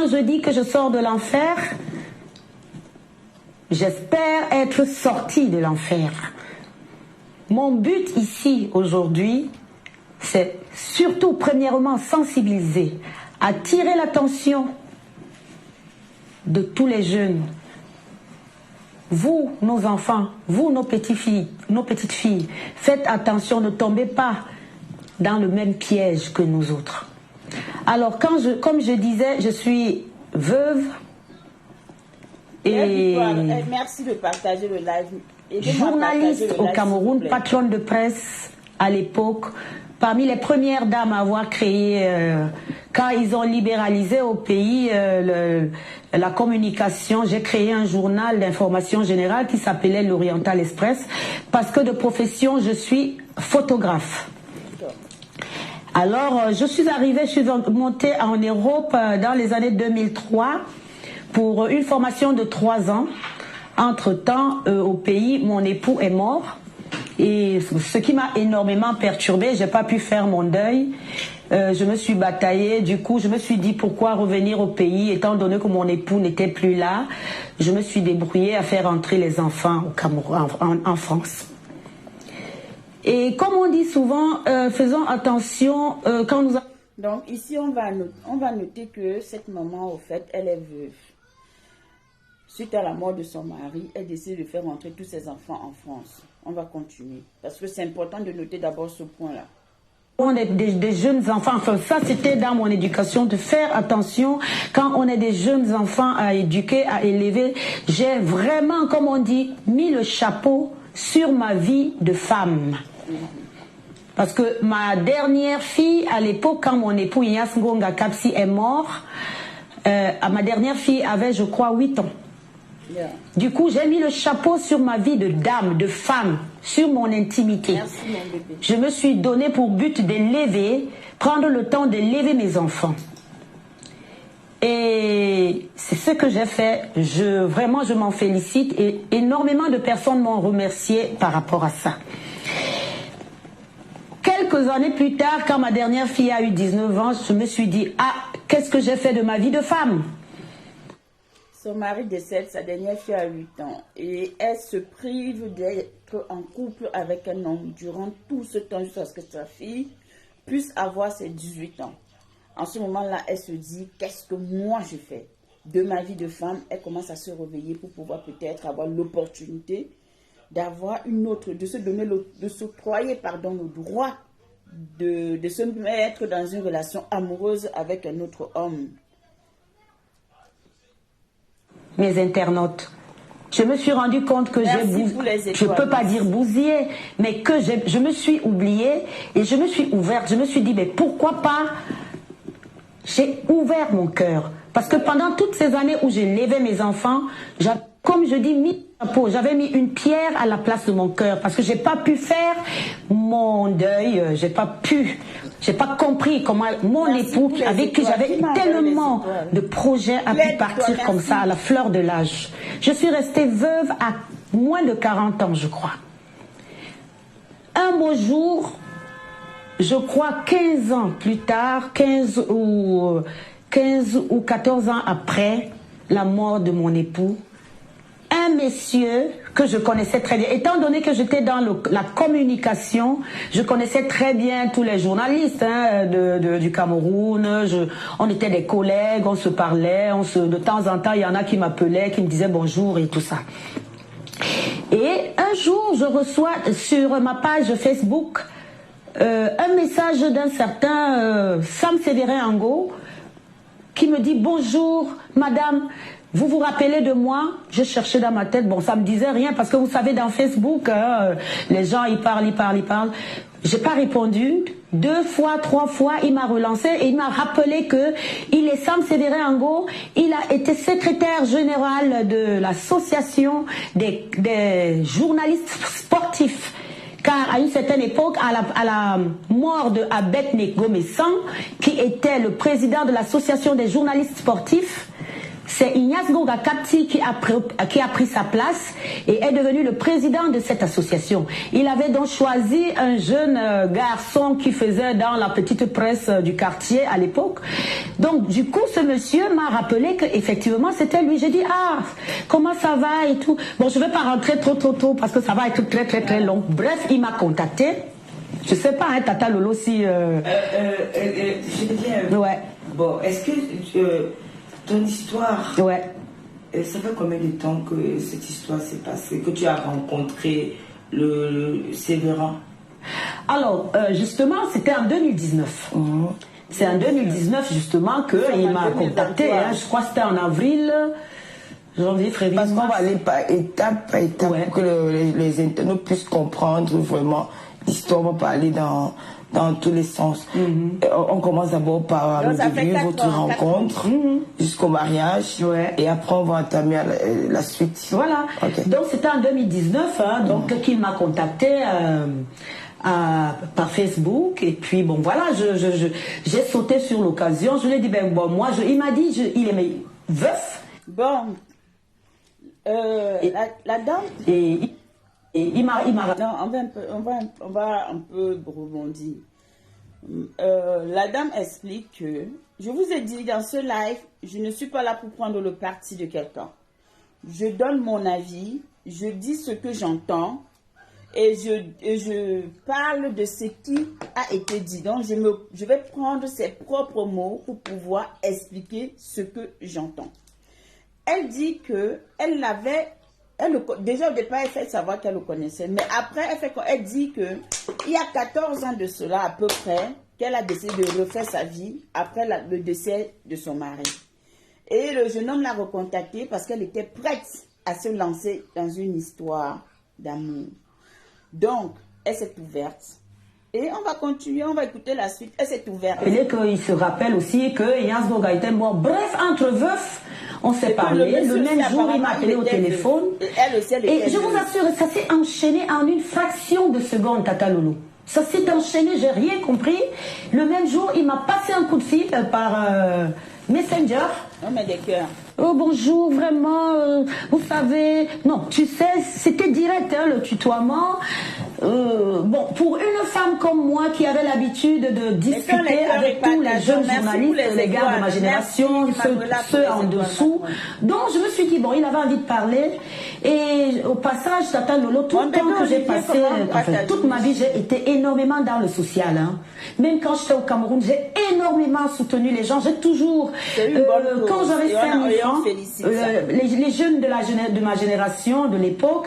quand je dis que je sors de l'enfer, j'espère être sortie de l'enfer. Mon but ici, aujourd'hui, c'est surtout, premièrement, sensibiliser, attirer l'attention de tous les jeunes. Vous, nos enfants, vous, nos petites filles, faites attention, ne tombez pas dans le même piège que nous autres. Alors, comme je disais, je suis veuve et merci de partager le live. Journaliste au Cameroun, patronne de presse à l'époque, parmi les premières dames à avoir créé, quand ils ont libéralisé au pays la communication, j'ai créé un journal d'information générale qui s'appelait l'Oriental Express, parce que de profession, je suis photographe. Alors, je suis montée en Europe dans les années 2003 pour une formation de 3 ans. Entre-temps, au pays, mon époux est mort. Et ce qui m'a énormément perturbée, j'ai pas pu faire mon deuil. Je me suis bataillée, du coup, je me suis dit pourquoi revenir au pays, étant donné que mon époux n'était plus là. Je me suis débrouillée à faire entrer les enfants au Cameroun, en France. Et comme on dit souvent, faisons attention quand nous... Donc ici, on va noter que cette maman, au fait, elle est veuve. Suite à la mort de son mari, elle décide de faire entrer tous ses enfants en France. On va continuer. Parce que c'est important de noter d'abord ce point-là. On est des jeunes enfants, enfin ça c'était dans mon éducation, de faire attention quand on est des jeunes enfants à éduquer, à élever. J'ai vraiment, comme on dit, mis le chapeau sur ma vie de femme. Parce que ma dernière fille, à l'époque, quand mon époux Ignace Ngonga Kapsi est mort, ma dernière fille avait, je crois, 8 ans. Yeah. Du coup, j'ai mis le chapeau sur ma vie de dame, de femme, sur mon intimité. Merci, mon bébé. Je me suis donné pour but d'élever, prendre le temps d'élever mes enfants. Et c'est ce que j'ai fait. Vraiment, je m'en félicite. Et énormément de personnes m'ont remercié par rapport à ça. Quelques années plus tard, quand ma dernière fille a eu 19 ans, je me suis dit, ah, qu'est-ce que j'ai fait de ma vie de femme? Son mari décède, sa dernière fille a 8 ans. Et elle se prive d'être en couple avec un homme durant tout ce temps jusqu'à ce que sa fille puisse avoir ses 18 ans. En ce moment-là, elle se dit, qu'est-ce que moi je fais de ma vie de femme? Elle commence à se réveiller pour pouvoir peut-être avoir l'opportunité d'avoir une autre, de se donner, de s'octroyer, pardon, le droit de se mettre dans une relation amoureuse avec un autre homme. Mes internautes, je me suis rendu compte que je peux pas dire bousillé, mais que je me suis oubliée et je me suis ouverte. Je me suis dit, mais pourquoi pas? J'ai ouvert mon cœur. Parce que pendant toutes ces années où j'ai élevé mes enfants, comme je dis, j'avais mis une pierre à la place de mon cœur. Parce que j'ai pas pu faire mon deuil, j'ai pas compris comment mon époux, avec qui j'avais tellement de projets, a pu partir comme ça à la fleur de l'âge. Je suis restée veuve à moins de 40 ans, je crois. Un beau jour, je crois 15 ans plus tard, 15 ou 14 ans après la mort de mon époux, un monsieur que je connaissais très bien, étant donné que j'étais dans la communication, je connaissais très bien tous les journalistes du Cameroun, on était des collègues, on se parlait, de temps en temps il y en a qui m'appelaient, qui me disaient bonjour et tout ça. Et un jour je reçois sur ma page Facebook un message d'un certain Sam Sévérin Ango qui me dit bonjour madame, vous vous rappelez de moi? Je cherchais dans ma tête, bon ça me disait rien parce que vous savez dans Facebook les gens ils parlent. J'ai pas répondu. 2 fois, 3 fois, il m'a relancé et il m'a rappelé que il est Sam Sévérin Ango, il a été secrétaire général de l'association des journalistes sportifs. Car à une certaine époque, à la mort de Abed Nego Messan, qui était le président de l'association des journalistes sportifs, c'est Ignace Gonga Kapti qui a pris sa place et est devenu le président de cette association. Il avait donc choisi un jeune garçon qui faisait dans la petite presse du quartier à l'époque. Donc du coup, ce monsieur m'a rappelé qu'effectivement c'était lui. J'ai dit, ah, comment ça va et tout. Bon, je ne vais pas rentrer trop tôt parce que ça va être très long. Bref, il m'a contacté. Je sais pas, hein, Tata Lolo, si... Je veux dire... Ouais. Bon, est-ce que ton histoire... Ouais. Ça fait combien de temps que cette histoire s'est passée, que tu as rencontré le Sévérin? Alors, justement, c'était en 2019. C'est en 2019, justement, qu'il m'a contacté. Hein, je crois que c'était en avril... Janvier, février, parce qu'on va aller étape par étape, ouais, pour que les internautes puissent comprendre vraiment l'histoire. On va pas aller dans tous les sens. On commence d'abord par le début, votre rencontre, jusqu'au mariage, ouais, et après on va entamer la suite. Voilà. Okay. Donc c'était en 2019, hein, donc qu'il m'a contacté par Facebook, et puis bon voilà, j'ai sauté sur l'occasion. Je lui ai dit, ben bon, moi, il m'a dit, il est veuf. Bon. La dame. Et il m'a. Non, on va un peu rebondir. La dame explique que je vous ai dit dans ce live, je ne suis pas là pour prendre le parti de quelqu'un. Je donne mon avis, je dis ce que j'entends et je parle de ce qui a été dit. Donc je vais prendre ses propres mots pour pouvoir expliquer ce que j'entends. Elle dit que déjà au départ, elle fait savoir qu'elle le connaissait. Mais après, elle dit que il y a 14 ans de cela à peu près, qu'elle a décidé de refaire sa vie après le décès de son mari. Et le jeune homme l'a recontactée parce qu'elle était prête à se lancer dans une histoire d'amour. Donc, elle s'est ouverte. Et on va continuer, on va écouter la suite. Elle s'est ouverte. Et qu'il se rappelle aussi que Ignace Gonga était mort. Bref, entre veufs, on s'est parlé. Le même jour, il m'a appelé au téléphone. Et je vous assure, ça s'est enchaîné en une fraction de seconde, Tata Lolo. Ça s'est enchaîné, j'ai rien compris. Le même jour, il m'a passé un coup de fil par Messenger. On met des cœurs. Oh bonjour, vraiment, vous savez, non, tu sais, c'était direct, hein, le tutoiement. Bon, pour une femme comme moi qui avait l'habitude de discuter avec tous les jeunes journalistes, les gars de ma génération, ceux en dessous, donc je me suis dit, bon, il avait envie de parler. Et au passage, Tata Lolo, tout le temps que j'ai passé, enfin, toute ma vie, j'ai été énormément dans le social. Hein. Même quand j'étais au Cameroun, j'ai énormément soutenu les gens. J'ai toujours, quand j'avais 5 000 francs, les jeunes de ma génération, de l'époque,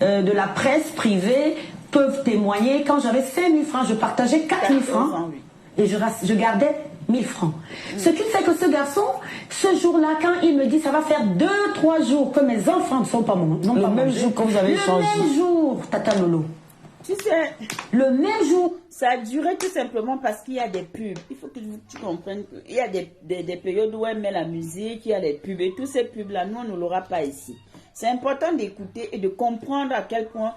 de la presse privée, peuvent témoigner. Quand j'avais 5 000 francs, je partageais 4 000 francs et je gardais 1 000 francs. Ce qui fait que ce garçon, ce jour-là, quand il me dit ça va faire 2-3 jours que mes enfants ne sont pas mangés, le même jour que vous avez changé. Le même jour, Tata Lolo. Tu sais, le même jour. Ça a duré tout simplement parce qu'il y a des pubs. Il faut que tu comprennes qu'il y a des périodes où elle met la musique, il y a des pubs. Et tous ces pubs-là, nous, on ne l'aura pas ici. C'est important d'écouter et de comprendre à quel point,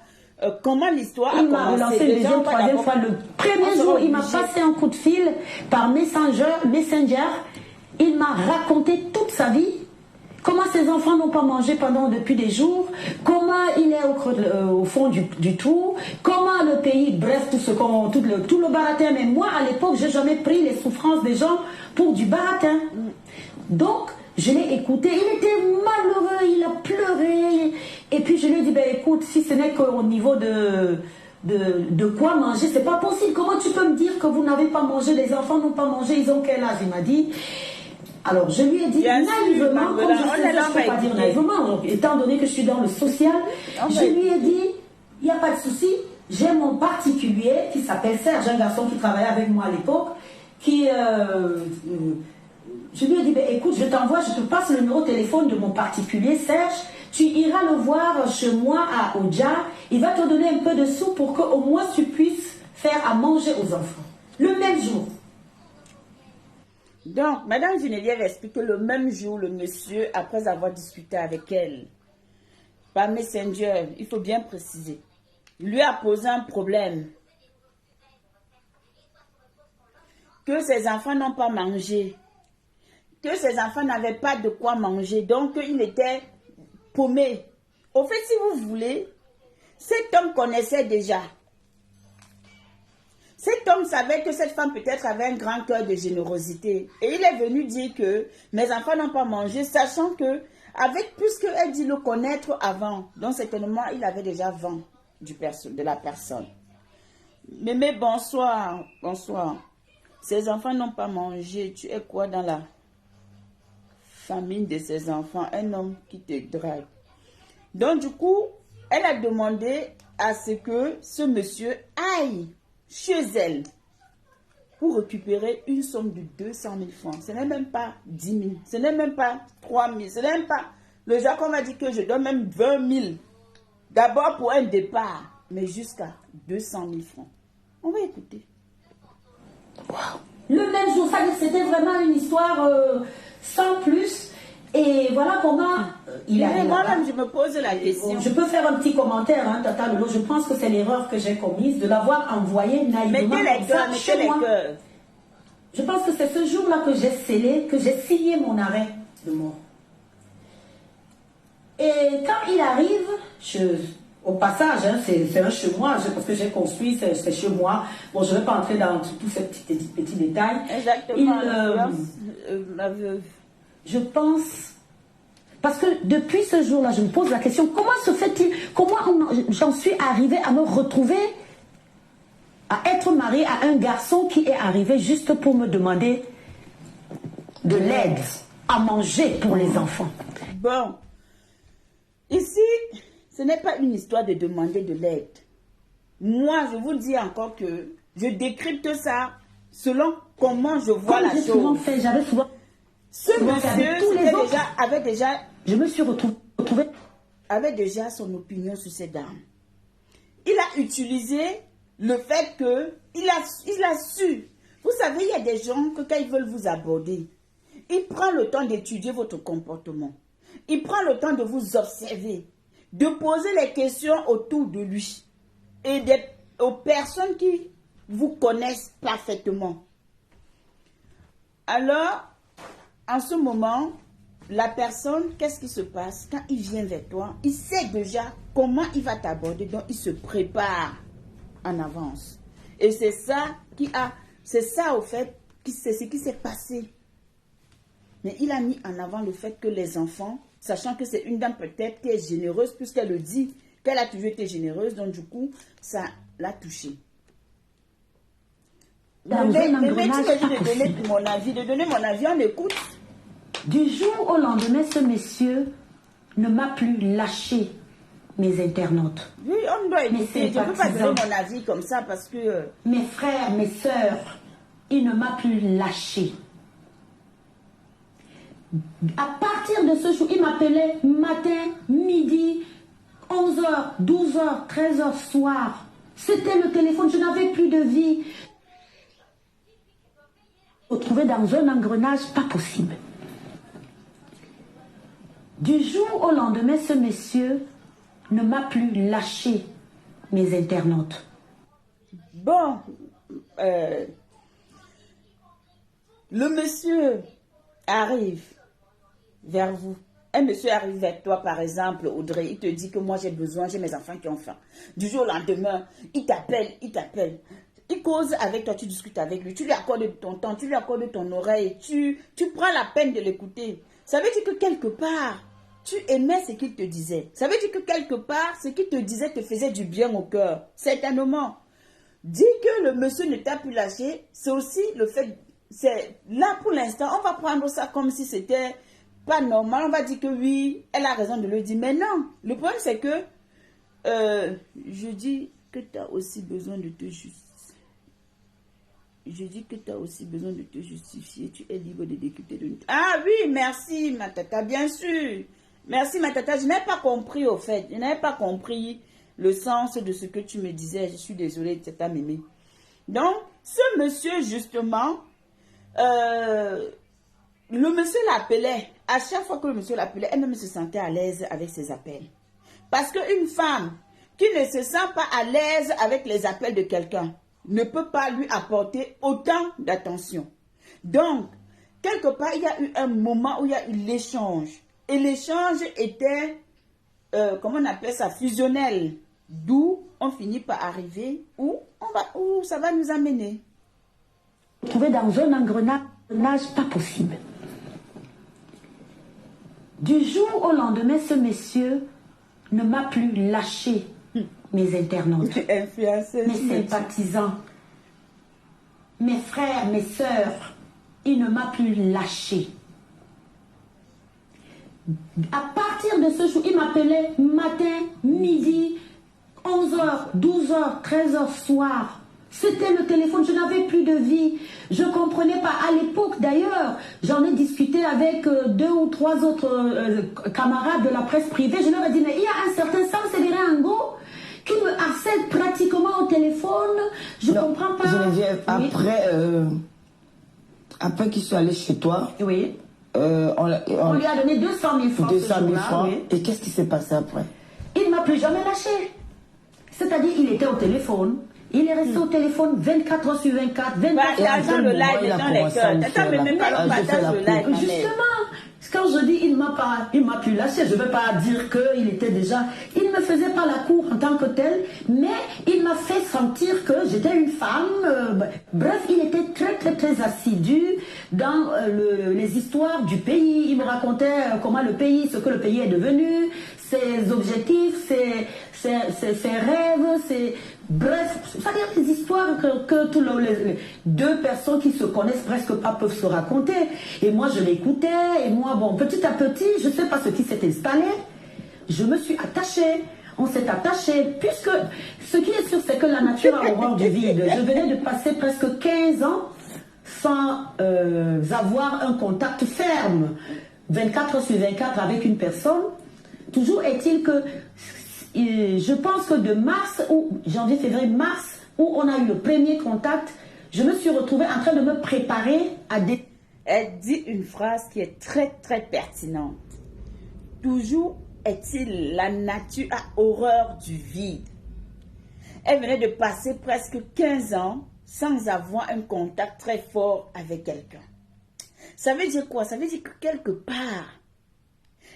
comment l'histoire a commencé. Il m'a relancé une deuxième, troisième fois. Le premier jour, il m'a passé un coup de fil par Messenger. Il m'a raconté toute sa vie. Comment ses enfants n'ont pas mangé depuis des jours, comment il est au fond du trou, comment le pays, bref, tout le baratin. Mais moi, à l'époque, je n'ai jamais pris les souffrances des gens pour du baratin. Donc, je l'ai écouté, il était malheureux, il a pleuré. Et puis, je lui ai dit, ben, écoute, si ce n'est qu'au niveau de quoi manger, c'est pas possible. Comment tu peux me dire que vous n'avez pas mangé, les enfants n'ont pas mangé, ils ont quel âge? Il m'a dit... Alors, je lui ai dit naïvement, comme je sais, je ne peux pas dire naïvement, étant donné que je suis dans le social, je lui ai dit, il n'y a pas de souci, j'ai mon particulier qui s'appelle Serge, un garçon qui travaillait avec moi à l'époque, qui, je lui ai dit, ben, écoute, je te passe le numéro de téléphone de mon particulier, Serge, tu iras le voir chez moi à Oja, il va te donner un peu de sous pour qu'au moins tu puisses faire à manger aux enfants. Le même jour. Donc, Madame Geneviève explique que le même jour, le monsieur, après avoir discuté avec elle, par Messenger, il faut bien préciser, lui a posé un problème. Que ses enfants n'ont pas mangé. que ses enfants n'avaient pas de quoi manger. Donc, il était paumé. Au fait, si vous voulez, cet homme connaissait déjà. Cet homme savait que cette femme peut-être avait un grand cœur de générosité. Et il est venu dire que mes enfants n'ont pas mangé, sachant que, puisqu'elle dit le connaître avant, donc certainement il avait déjà vent de la personne. Mémé, bonsoir, bonsoir. Ces enfants n'ont pas mangé. Tu es quoi dans la famille de ces enfants? Un homme qui te drague. Donc du coup, elle a demandé à ce que ce monsieur aille chez elle pour récupérer une somme de 200 000 francs. Ce n'est même pas 10 000, ce n'est même pas 3 000, ce n'est même pas... Le Jacob m'a dit que je donne même 20 000. D'abord pour un départ, mais jusqu'à 200 000 francs. On va écouter. Wow. Le même jour, c'était vraiment une histoire sans plus. Et voilà comment il a... Moi-même, je me pose la question. Je peux faire un petit commentaire, hein, Tata Lolo. Je pense que c'est l'erreur que j'ai commise de l'avoir envoyé naïvement. Mettez les cœurs. Je pense que c'est ce jour-là que j'ai scellé, que j'ai signé mon arrêt de mort. Et quand il arrive, au passage, hein, c'est un chez moi, parce que j'ai construit, c'est chez moi. Bon, je ne vais pas entrer dans tous ces petits détails. Exactement. Je pense, parce que depuis ce jour-là, je me pose la question, comment se fait-il, j'en suis arrivée à me retrouver, à être mariée à un garçon qui est arrivé juste pour me demander de l'aide à manger pour les enfants. Bon, ici, ce n'est pas une histoire de demander de l'aide. Moi, je vous dis encore que je décrypte ça selon comment je vois la chose. Souvent fait, j'avais souvent... Ce monsieur avait déjà... Je me suis retrouvée... Avait déjà son opinion sur ces dames. Il a utilisé le fait que... Il a su. Vous savez, il y a des gens que quand ils veulent vous aborder, ils prennent le temps d'étudier votre comportement. Ils prennent le temps de vous observer, de poser les questions autour de lui et aux personnes qui vous connaissent parfaitement. Alors... En ce moment, la personne, qu'est-ce qui se passe? Quand il vient vers toi, il sait déjà comment il va t'aborder, donc il se prépare en avance. Et c'est ça au fait, c'est ce qui s'est passé. Mais il a mis en avant le fait que les enfants, sachant que c'est une dame peut-être qui est généreuse, puisqu'elle le dit, qu'elle a toujours été généreuse, donc du coup, ça l'a touchée. Mais tu m'as dit de donner mon avis, on écoute. Du jour au lendemain, ce monsieur ne m'a plus lâché mes internautes. Oui, on doit écouter. Je ne peux pas donner mon avis comme ça parce que... Mes frères, mes sœurs, il ne m'a plus lâché. À partir de ce jour, il m'appelait matin, midi, 11h, 12h, 13h, soir. C'était le téléphone, je n'avais plus de vie. Retrouver dans un engrenage, pas possible. Du jour au lendemain, ce monsieur ne m'a plus lâché mes internautes. Bon, le monsieur arrive vers vous. Un monsieur arrive vers toi, par exemple, Audrey, il te dit que moi j'ai besoin, j'ai mes enfants qui ont faim. Du jour au lendemain, il t'appelle. Il cause avec toi, tu discutes avec lui, tu lui accordes ton temps, tu lui accordes ton oreille, tu prends la peine de l'écouter. Ça veut dire que quelque part, tu aimais ce qu'il te disait. Ça veut dire que quelque part, ce qu'il te disait te faisait du bien au cœur. Certainement. Dire que le monsieur ne t'a plus lâché, c'est aussi le fait... Là, pour l'instant, on va prendre ça comme si c'était pas normal. On va dire que oui, elle a raison de le dire. Mais non, le problème c'est que je dis que tu as aussi besoin de te justifier. Je dis que tu as aussi besoin de te justifier. Tu es libre de décuter de... Ah oui, merci ma tata, bien sûr. Merci ma tata. Je n'ai pas compris au fait. Je n'avais pas compris le sens de ce que tu me disais. Je suis désolée, tata Mémé. Donc, ce monsieur justement, le monsieur l'appelait. À chaque fois que le monsieur l'appelait, elle-même se sentait à l'aise avec ses appels. Parce qu'une femme qui ne se sent pas à l'aise avec les appels de quelqu'un ne peut pas lui apporter autant d'attention. Donc, quelque part, il y a eu un moment où il y a eu l'échange. Et l'échange était, comment on appelle ça, fusionnel. D'où on finit par arriver où ça va nous amener. Trouver dans un engrenage pas possible. Du jour au lendemain, ce monsieur ne m'a plus lâché mes internautes, mes sympathisants, mes frères, mes sœurs. Il ne m'a plus lâché. À partir de ce jour, il m'appelait matin, midi, 11h, 12h, 13h soir. C'était le téléphone, je n'avais plus de vie. Je ne comprenais pas. À l'époque, d'ailleurs, j'en ai discuté avec 2 ou 3 autres camarades de la presse privée. Je leur ai dit, mais il y a un certain Sam Sévéré Ango qui me harcèle pratiquement au téléphone. Je ne comprends pas. Geneviève, après qu'il soit allé chez toi, oui. On lui a donné 200 000 francs. 200 000 francs. Oui. Et qu'est-ce qui s'est passé après? Il ne m'a plus jamais lâché. C'est-à-dire, il était au téléphone. Il est resté au téléphone 24 heures sur 24. 24 heures. Le live dans les cœurs. Justement, quand je dis il m'a plus lâché, je ne veux pas dire qu'il était déjà... Il ne me faisait pas la cour en tant que tel, mais il m'a fait sentir que j'étais une femme. Bref, il était très, très, très assidu dans les histoires du pays. Il me racontait comment le pays, ce que le pays est devenu, ses objectifs, ses rêves, bref, c'est-à-dire des histoires que tous les 2 personnes qui se connaissent presque pas peuvent se raconter. Et moi, je l'écoutais, et moi, bon, petit à petit, je ne sais pas ce qui s'est installé, je me suis attachée. On s'est attaché, puisque ce qui est sûr, c'est que la nature a horreur du vide. Je venais de passer presque 15 ans sans avoir un contact ferme, 24 heures sur 24 avec une personne. Toujours est-il que je pense que de mars, ou janvier, février, mars, où on a eu le premier contact, je me suis retrouvée en train de me préparer à des... Elle dit une phrase qui est très, très pertinente. Toujours est-il, la nature a horreur du vide. Elle venait de passer presque 15 ans sans avoir un contact très fort avec quelqu'un. Ça veut dire quoi? Ça veut dire que quelque part,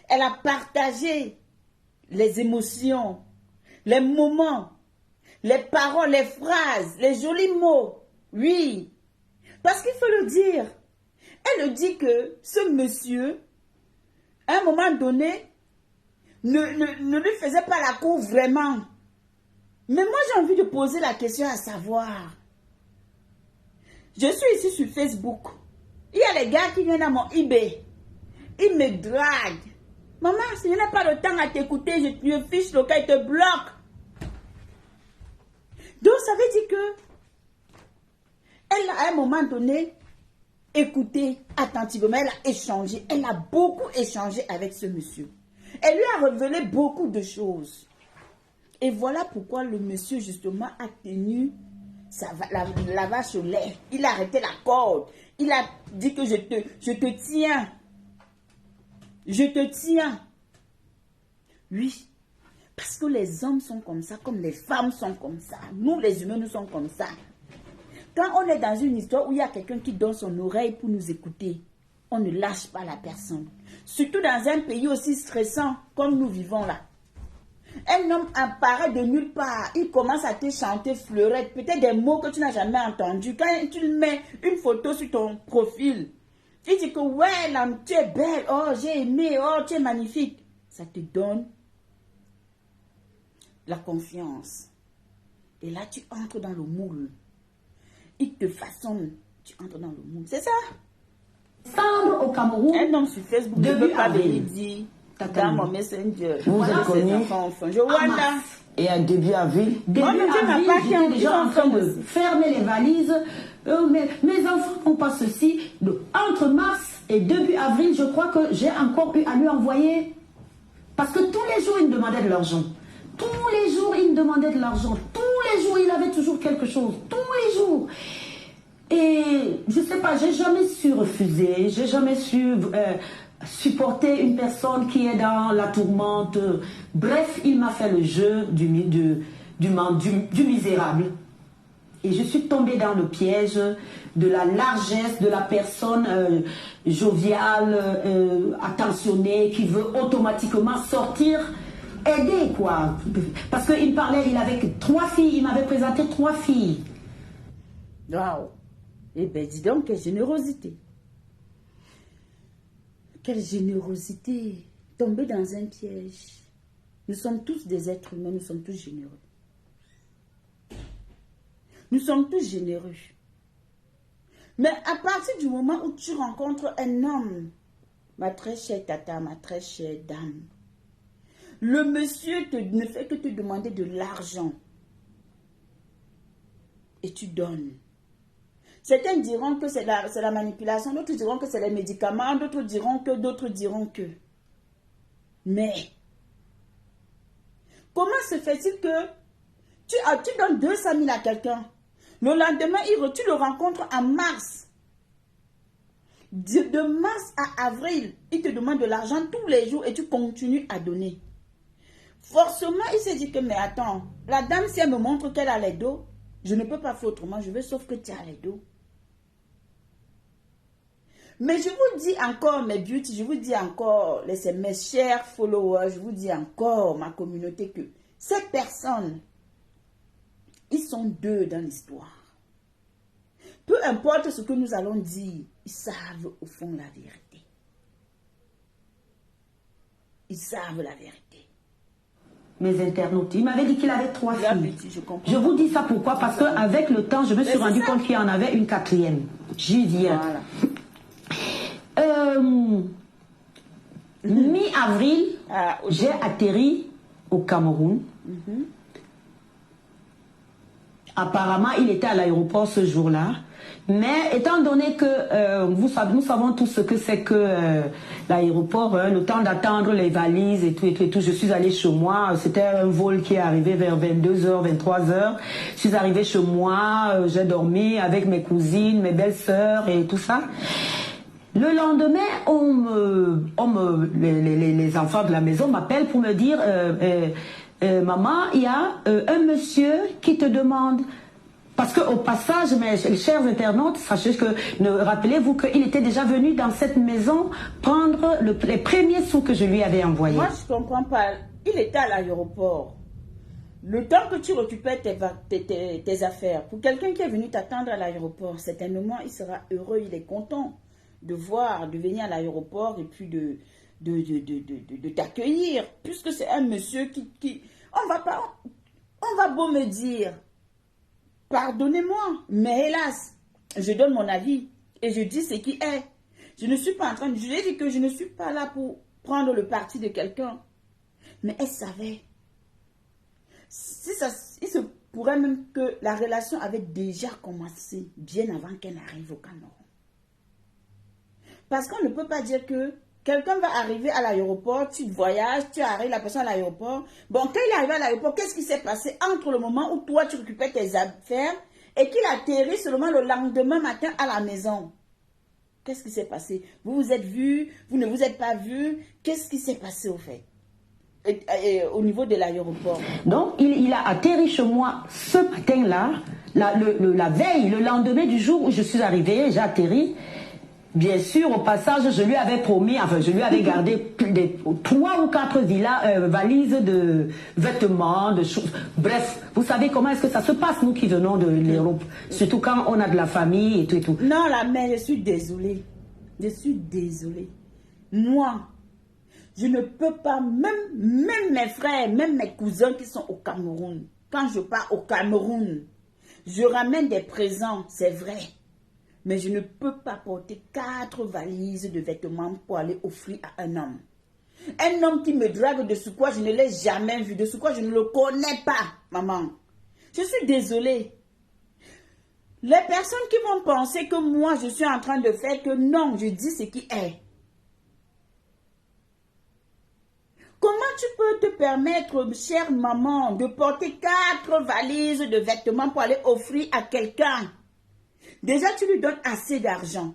elle a partagé les émotions, les moments, les paroles, les phrases, les jolis mots. Oui, parce qu'il faut le dire. Elle dit que ce monsieur, à un moment donné, ne lui faisait pas la cour vraiment. Mais moi, j'ai envie de poser la question à savoir. Je suis ici sur Facebook. Il y a les gars qui viennent à mon eBay. Ils me draguent. Maman, si je n'ai pas le temps à t'écouter, je te fiche le cas, il te bloque. Donc, ça veut dire que elle a à un moment donné écouté attentivement, elle a échangé, elle a beaucoup échangé avec ce monsieur. Elle lui a révélé beaucoup de choses. Et voilà pourquoi le monsieur, justement, a tenu la vache au lait. Il a arrêté la corde. Il a dit que je te tiens. Je te tiens. Oui. Parce que les hommes sont comme ça, comme les femmes sont comme ça. Nous, les humains, nous sommes comme ça. Quand on est dans une histoire où il y a quelqu'un qui donne son oreille pour nous écouter, on ne lâche pas la personne. Surtout dans un pays aussi stressant comme nous vivons là. Un homme apparaît de nulle part. Il commence à te chanter fleurette. Peut-être des mots que tu n'as jamais entendus. Quand tu mets une photo sur ton profil, il dit que ouais, là, tu es belle. Oh, j'ai aimé. Oh, tu es magnifique. Ça te donne la confiance. Et là, tu entres dans le moule. Il te façonne. Tu entres dans le moule. C'est ça. Semble au Cameroun. Un homme sur Facebook ne peut pas venir dire dans mon messenger. Vous êtes connu. Je vois là. Et à début avril. Début avril, j'étais déjà en train de fermer les valises. Mes enfants n'ont pas ceci. Donc, entre mars et début avril, je crois que j'ai encore eu à lui envoyer. Parce que tous les jours, il me demandait de l'argent. Tous les jours, il me demandait de l'argent. Tous les jours, il avait toujours quelque chose. Tous les jours. Et je ne sais pas, j'ai jamais su refuser. J'ai jamais su supporter une personne qui est dans la tourmente. Bref, il m'a fait le jeu du misérable. Et je suis tombée dans le piège de la largesse de la personne joviale, attentionnée, qui veut automatiquement sortir, aider, quoi. Parce qu'il parlait, il avait 3 filles, il m'avait présenté 3 filles. Waouh! Eh bien, dis donc, quelle générosité! Quelle générosité! Tomber dans un piège. Nous sommes tous des êtres humains, nous sommes tous généreux. Nous sommes tous généreux. Mais à partir du moment où tu rencontres un homme, ma très chère tata, ma très chère dame, le monsieur ne fait que te demander de l'argent. Et tu donnes. Certains diront que c'est la manipulation, d'autres diront que c'est les médicaments, d'autres diront que. Mais, comment se fait-il que tu donnes 200 000 à quelqu'un? Le lendemain, tu le rencontres en mars. De mars à avril, il te demande de l'argent tous les jours et tu continues à donner. Forcément, il s'est dit que, mais attends, la dame, si elle me montre qu'elle a les dos, je ne peux pas faire autrement, je veux sauf que tu as les dos. Mais je vous dis encore, mes beauty, je vous dis encore, mes chers followers, je vous dis encore, ma communauté, que ces personnes, ils sont 2 dans l'histoire. Peu importe ce que nous allons dire, ils savent au fond la vérité. Ils savent la vérité. Mes internautes, il m'avait dit qu'il avait 3 filles. Je vous dis ça pourquoi? Parce qu'avec le temps, je me suis rendu compte qu'il y en avait une 4e. J'y viens. Voilà. Mi-avril, j'ai atterri au Cameroun. Apparemment, il était à l'aéroport ce jour-là. Mais étant donné que nous savons tous ce que c'est que l'aéroport, le temps d'attendre les valises et tout, je suis allée chez moi. C'était un vol qui est arrivé vers 22h, 23h. Je suis arrivée chez moi, j'ai dormi avec mes cousines, mes belles-sœurs et tout ça. Le lendemain, les enfants de la maison m'appellent pour me dire maman, il y a un monsieur qui te demande. Parce qu'au passage, mes chers internautes, sachez que, rappelez-vous qu'il était déjà venu dans cette maison prendre les premiers sous que je lui avais envoyés. Moi, je ne comprends pas. Il était à l'aéroport. Le temps que tu récupères tes affaires, pour quelqu'un qui est venu t'attendre à l'aéroport, certainement, il sera heureux, il est content de venir à l'aéroport et puis de t'accueillir. Puisque c'est un monsieur qui on va beau me dire, pardonnez-moi, mais hélas, je donne mon avis et je dis ce qui est. Je ne suis pas en train de... Je lui ai dit que je ne suis pas là pour prendre le parti de quelqu'un. Mais elle savait. Il se pourrait même que la relation avait déjà commencé bien avant qu'elle n'arrive au Cameroun. Parce qu'on ne peut pas dire que quelqu'un va arriver à l'aéroport, tu voyages, tu arrives, la personne à l'aéroport. Bon, quand il est arrivé à l'aéroport, qu'est-ce qui s'est passé entre le moment où toi, tu récupères tes affaires et qu'il atterrit seulement le lendemain matin à la maison? Qu'est-ce qui s'est passé? Vous vous êtes vus, vous ne vous êtes pas vus. Qu'est-ce qui s'est passé au fait? Au niveau de l'aéroport. Donc, il a atterri chez moi ce matin-là, la veille, le lendemain du jour où je suis arrivée, j'ai atterri. Bien sûr, au passage, je lui avais promis, enfin, je lui avais gardé 3 ou 4 valises de vêtements, de choses. Bref, vous savez comment est-ce que ça se passe, nous qui venons de l'Europe, surtout quand on a de la famille et tout et tout. Non, la mère, je suis désolée. Je suis désolée. Moi, je ne peux pas, même mes frères, même mes cousins qui sont au Cameroun, quand je pars au Cameroun, je ramène des présents, c'est vrai. Mais je ne peux pas porter 4 valises de vêtements pour aller offrir à un homme. Un homme qui me drague de ce quoi je ne l'ai jamais vu, de ce quoi je ne le connais pas, maman. Je suis désolée. Les personnes qui vont penser que moi je suis en train de faire que non, je dis ce qui est. Comment tu peux te permettre, chère maman, de porter 4 valises de vêtements pour aller offrir à quelqu'un? Déjà, tu lui donnes assez d'argent.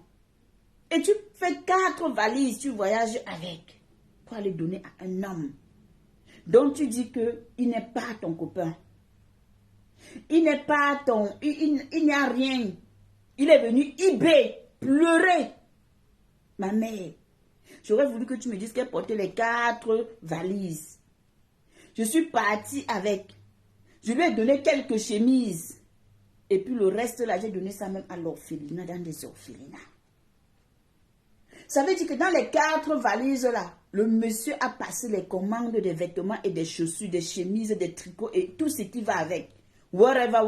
Et tu fais 4 valises, tu voyages avec. Pour aller donner à un homme. Donc tu dis qu'il n'est pas ton copain. Il n'est pas il n'y a rien. Il est venu pleurer. Ma mère, j'aurais voulu que tu me dises qu'elle portait les 4 valises. Je suis partie avec. Je lui ai donné quelques chemises. Et puis le reste là, j'ai donné ça même à l'orphelinat, dans des orphelinats. Ça veut dire que dans les 4 valises là, le monsieur a passé les commandes des vêtements et des chaussures, des chemises, des tricots et tout ce qui va avec. Whatever.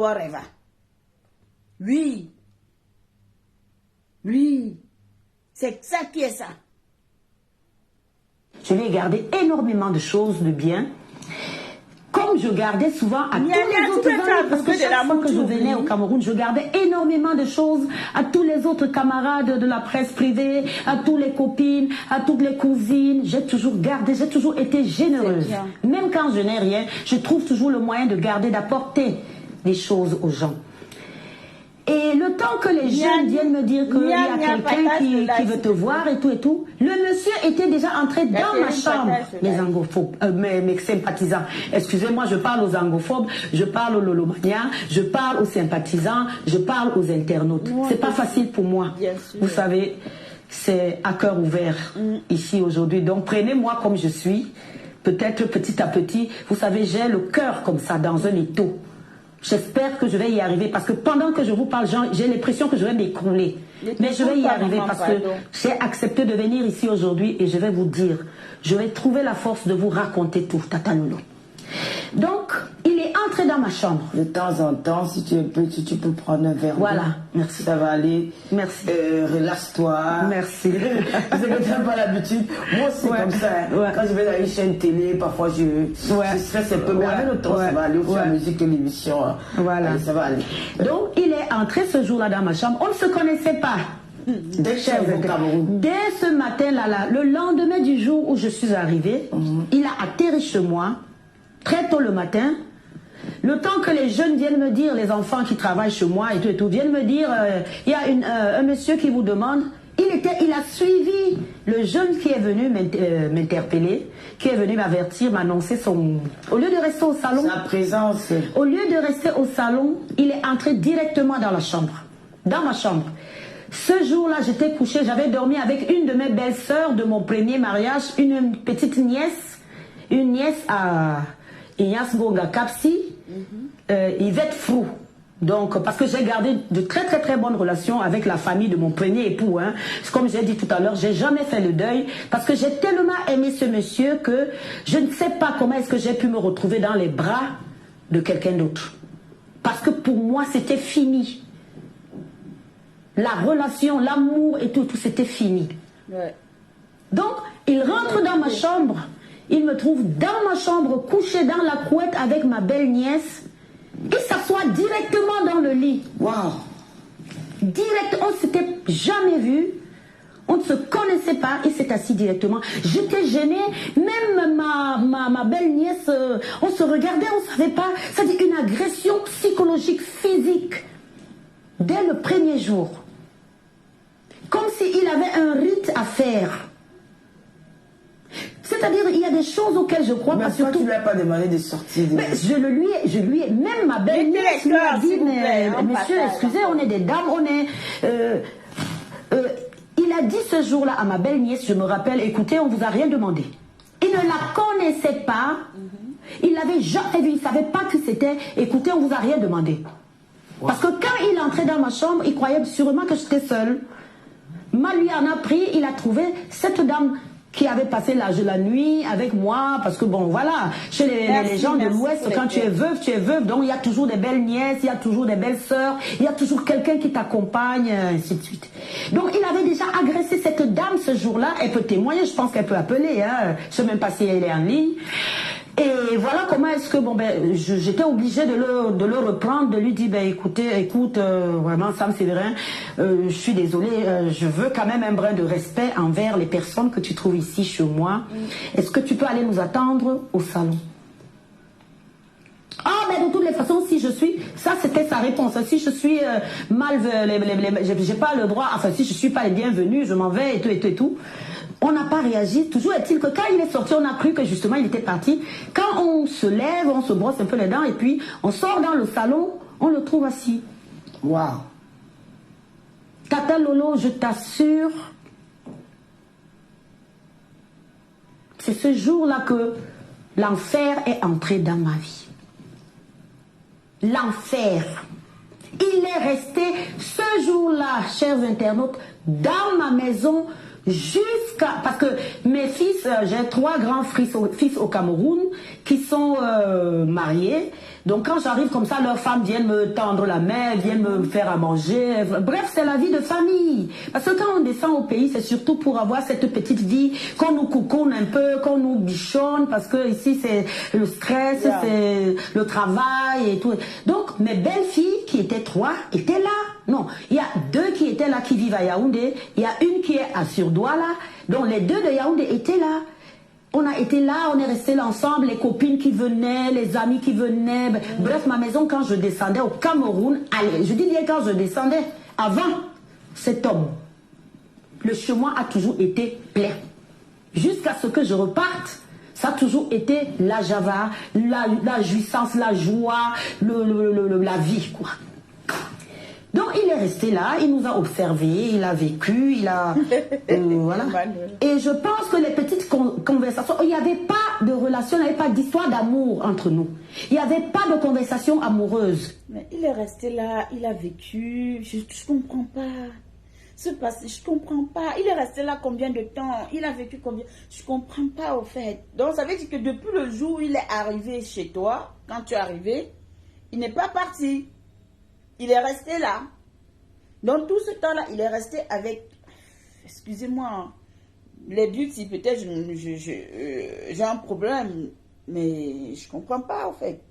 Oui. C'est ça qui est ça. Je lui ai gardé énormément de choses de bien. Comme je gardais souvent à tous les autres amis, parce que chaque fois que je venais au Cameroun, je gardais énormément de choses à tous les autres camarades de la presse privée, à toutes les copines, à toutes les cousines. J'ai toujours gardé, j'ai toujours été généreuse. Même quand je n'ai rien, je trouve toujours le moyen de garder, d'apporter des choses aux gens. Et le temps que les jeunes viennent me dire qu'il y a quelqu'un qui veut te voir et tout, le monsieur était déjà entré dans ma chambre. Les angophobes, mes sympathisants. Excusez-moi, je parle aux angophobes, je parle aux lolomaniens, je parle aux sympathisants, je parle aux internautes. C'est pas facile pour moi. Vous savez, c'est à cœur ouvert ici aujourd'hui. Donc prenez-moi comme je suis. Peut-être petit à petit, vous savez, j'ai le cœur comme ça dans un étau. J'espère que je vais y arriver parce que pendant que je vous parle, j'ai l'impression que je vais m'écrouler. Mais je vais y arriver parce que j'ai accepté de venir ici aujourd'hui et je vais vous dire, je vais trouver la force de vous raconter tout, Tata Lolo. Donc, il est entré dans ma chambre. De temps en temps, si tu peux prendre un verre. Voilà, merci. Ça va aller. Merci. Relaxe-toi. Merci. Parce que tu n'as pas l'habitude. Moi, c'est comme ça. Quand je vais dans une chaîne télé, parfois je stresse un peu. Mais avec le temps, ça va aller. Au fur et à mesure que l'émission, ça va aller. Donc, il est entré ce jour-là dans ma chambre. On ne se connaissait pas. Dès ce matin-là, le lendemain du jour où je suis arrivée, il a atterri chez moi. Très tôt le matin, le temps que les jeunes viennent me dire, les enfants qui travaillent chez moi et tout, viennent me dire, il y a un monsieur qui vous demande, il a suivi le jeune qui est venu m'interpeller, qui est venu m'avertir, m'annoncer son... Au lieu de rester au salon... Sa présence. Au lieu de rester au salon, il est entré directement dans la chambre, dans ma chambre. Ce jour-là, j'étais couchée, j'avais dormi avec une de mes belles-sœurs de mon premier mariage, une petite nièce, à... Ignace Gonga Kapsi, Yvette Frou. Donc, parce que j'ai gardé de très bonnes relations avec la famille de mon premier époux. Hein. Comme j'ai dit tout à l'heure, j'ai jamais fait le deuil parce que j'ai tellement aimé ce monsieur que je ne sais pas comment est-ce que j'ai pu me retrouver dans les bras de quelqu'un d'autre. Parce que pour moi, c'était fini. La relation, l'amour et tout c'était fini. Ouais. Donc, il rentre dans ma chambre. Il me trouve dans ma chambre, couché dans la couette avec ma belle nièce. Il s'assoit directement dans le lit. Waouh! Direct, on ne s'était jamais vu. On ne se connaissait pas. Il s'est assis directement. J'étais gênée. Même ma belle nièce, on se regardait, on ne savait pas. C'est une agression psychologique, physique. Dès le premier jour. Comme s'il avait un rite à faire. C'est-à-dire, il y a des choses auxquelles je crois. Mais pas surtout, tu ne lui as pas demandé de sortir. Mais je lui ai, même ma belle nièce lui a dit, mais monsieur, excusez, on est des dames, on est... il a dit ce jour-là à ma belle nièce, je me rappelle, écoutez, on ne vous a rien demandé. Il ne la connaissait pas, il l'avait jamais vu, il ne savait pas qui c'était, écoutez, on ne vous a rien demandé. Wow. Parce que quand il entrait dans ma chambre, il croyait sûrement que j'étais seule. Mal lui en a pris, il a trouvé cette dame qui avait passé la nuit avec moi, parce que bon, voilà, chez les gens de l'Ouest, quand tu es veuve, donc il y a toujours des belles nièces, il y a toujours des belles sœurs, il y a toujours quelqu'un qui t'accompagne, ainsi de suite. Donc il avait déjà agressé cette dame ce jour-là, elle peut témoigner, je pense qu'elle peut appeler, hein, je ne sais même pas si elle est en ligne. Et voilà comment est-ce que, bon, ben, j'étais obligée de le reprendre, de lui dire, ben, écoute, vraiment, Sam Séverin, je suis désolée, je veux quand même un brin de respect envers les personnes que tu trouves ici chez moi. Est-ce que tu peux aller nous attendre au salon? Ah, mais de toutes les façons, si je suis, ça c'était sa réponse, si je suis j'ai pas le droit, enfin si je suis pas les bienvenus, je m'en vais et tout. on n'a pas réagi. Toujours est-il que quand il est sorti, on a cru que justement il était parti. Quand on se lève, on se brosse un peu les dents et puis on sort dans le salon, on le trouve assis. Waouh. Tata Lolo, je t'assure, c'est ce jour-là que l'enfer est entré dans ma vie. L'enfer. Il est resté ce jour-là, chers internautes, dans ma maison jusqu'à... Parce que mes fils, j'ai 3 grands fils au Cameroun qui sont mariés. Donc quand j'arrive comme ça, leurs femmes viennent me tendre la main, viennent me faire à manger. Bref, c'est la vie de famille. Parce que quand on descend au pays, c'est surtout pour avoir cette petite vie, qu'on nous coucoune un peu, qu'on nous bichonne, parce que ici c'est le stress, c'est le travail et tout. Donc mes belles-filles, qui étaient 3, étaient là. Non, il y a 2 qui étaient là, qui vivent à Yaoundé. Il y a une qui est à Surdouala. Donc les 2 de Yaoundé étaient là. On a été là, on est restés là ensemble, les copines qui venaient, les amis qui venaient. Bref, ma maison, quand je descendais au Cameroun, allez, je dis bien quand je descendais, avant cet homme, le chemin a toujours été plein. Jusqu'à ce que je reparte, ça a toujours été la java, la jouissance, la joie, la vie, quoi. Donc il est resté là, il nous a observés, il a vécu, il a... voilà. Et je pense que les petites conversations, il n'y avait pas de relation, il n'y avait pas d'histoire d'amour entre nous. Il n'y avait pas de conversation amoureuse. Mais il est resté là, il a vécu, je ne comprends pas. Ce passé, je ne comprends pas. Il est resté là combien de temps? Il a vécu combien? Je ne comprends pas au fait. Donc ça veut dire que depuis le jour où il est arrivé chez toi, quand tu es arrivé, il n'est pas parti. Il est resté là. Donc tout ce temps-là, il est resté avec... Excusez-moi, les beauty, peut-être j'ai un problème, mais je ne comprends pas en fait.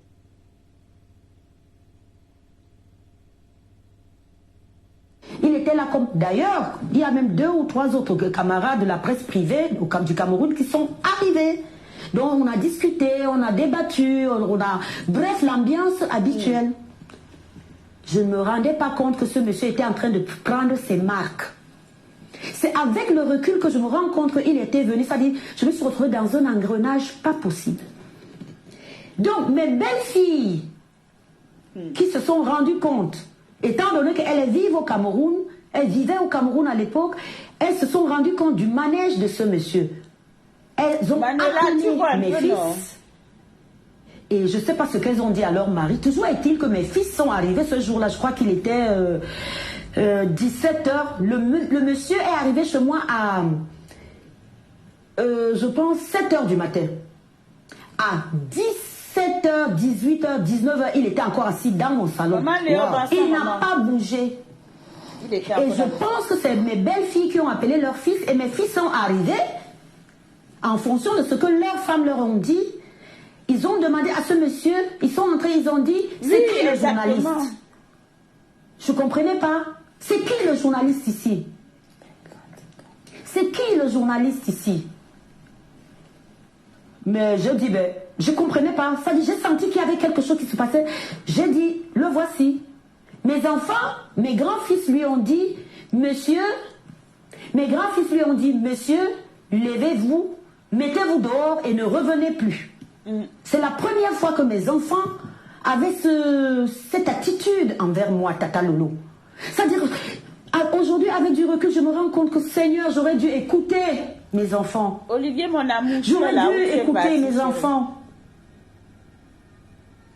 Il était là comme... D'ailleurs, il y a même 2 ou 3 autres camarades de la presse privée du Cameroun qui sont arrivés. Donc on a discuté, on a débattu, on a... Bref, l'ambiance habituelle. Je ne me rendais pas compte que ce monsieur était en train de prendre ses marques. C'est avec le recul que je me rends compte qu'il était venu. C'est-à-dire, je me suis retrouvée dans un engrenage pas possible. Donc, mes belles-filles qui se sont rendues compte, étant donné qu'elles vivent au Cameroun, elles vivaient au Cameroun à l'époque, elles se sont rendues compte du manège de ce monsieur. Elles ont appelé mes fils. Non. Et je ne sais pas ce qu'elles ont dit à leur mari. Toujours est-il que mes fils sont arrivés ce jour-là. Je crois qu'il était 17 h. Le monsieur est arrivé chez moi à, je pense, 7 h du matin. À 17 h, 18 h, 19 h, il était encore assis dans mon salon. Il n'a pas bougé. Et je pense que c'est mes belles-filles qui ont appelé leurs fils. Et mes fils sont arrivés en fonction de ce que leurs femmes leur ont dit. Ils ont demandé à ce monsieur, ils sont entrés, ils ont dit, c'est qui le journaliste? Je ne comprenais pas. C'est qui le journaliste ici? C'est qui le journaliste ici? Mais je dis, ben, je ne comprenais pas. Ça dit, j'ai senti qu'il y avait quelque chose qui se passait. J'ai dit, le voici. Mes enfants, mes grands-fils lui ont dit, monsieur, levez-vous, mettez-vous dehors et ne revenez plus. C'est la première fois que mes enfants avaient cette attitude envers moi, Tata Lolo. C'est-à-dire, aujourd'hui, avec du recul, je me rends compte que, Seigneur, j'aurais dû écouter mes enfants. Olivier, mon amour, j'aurais dû écouter mes enfants.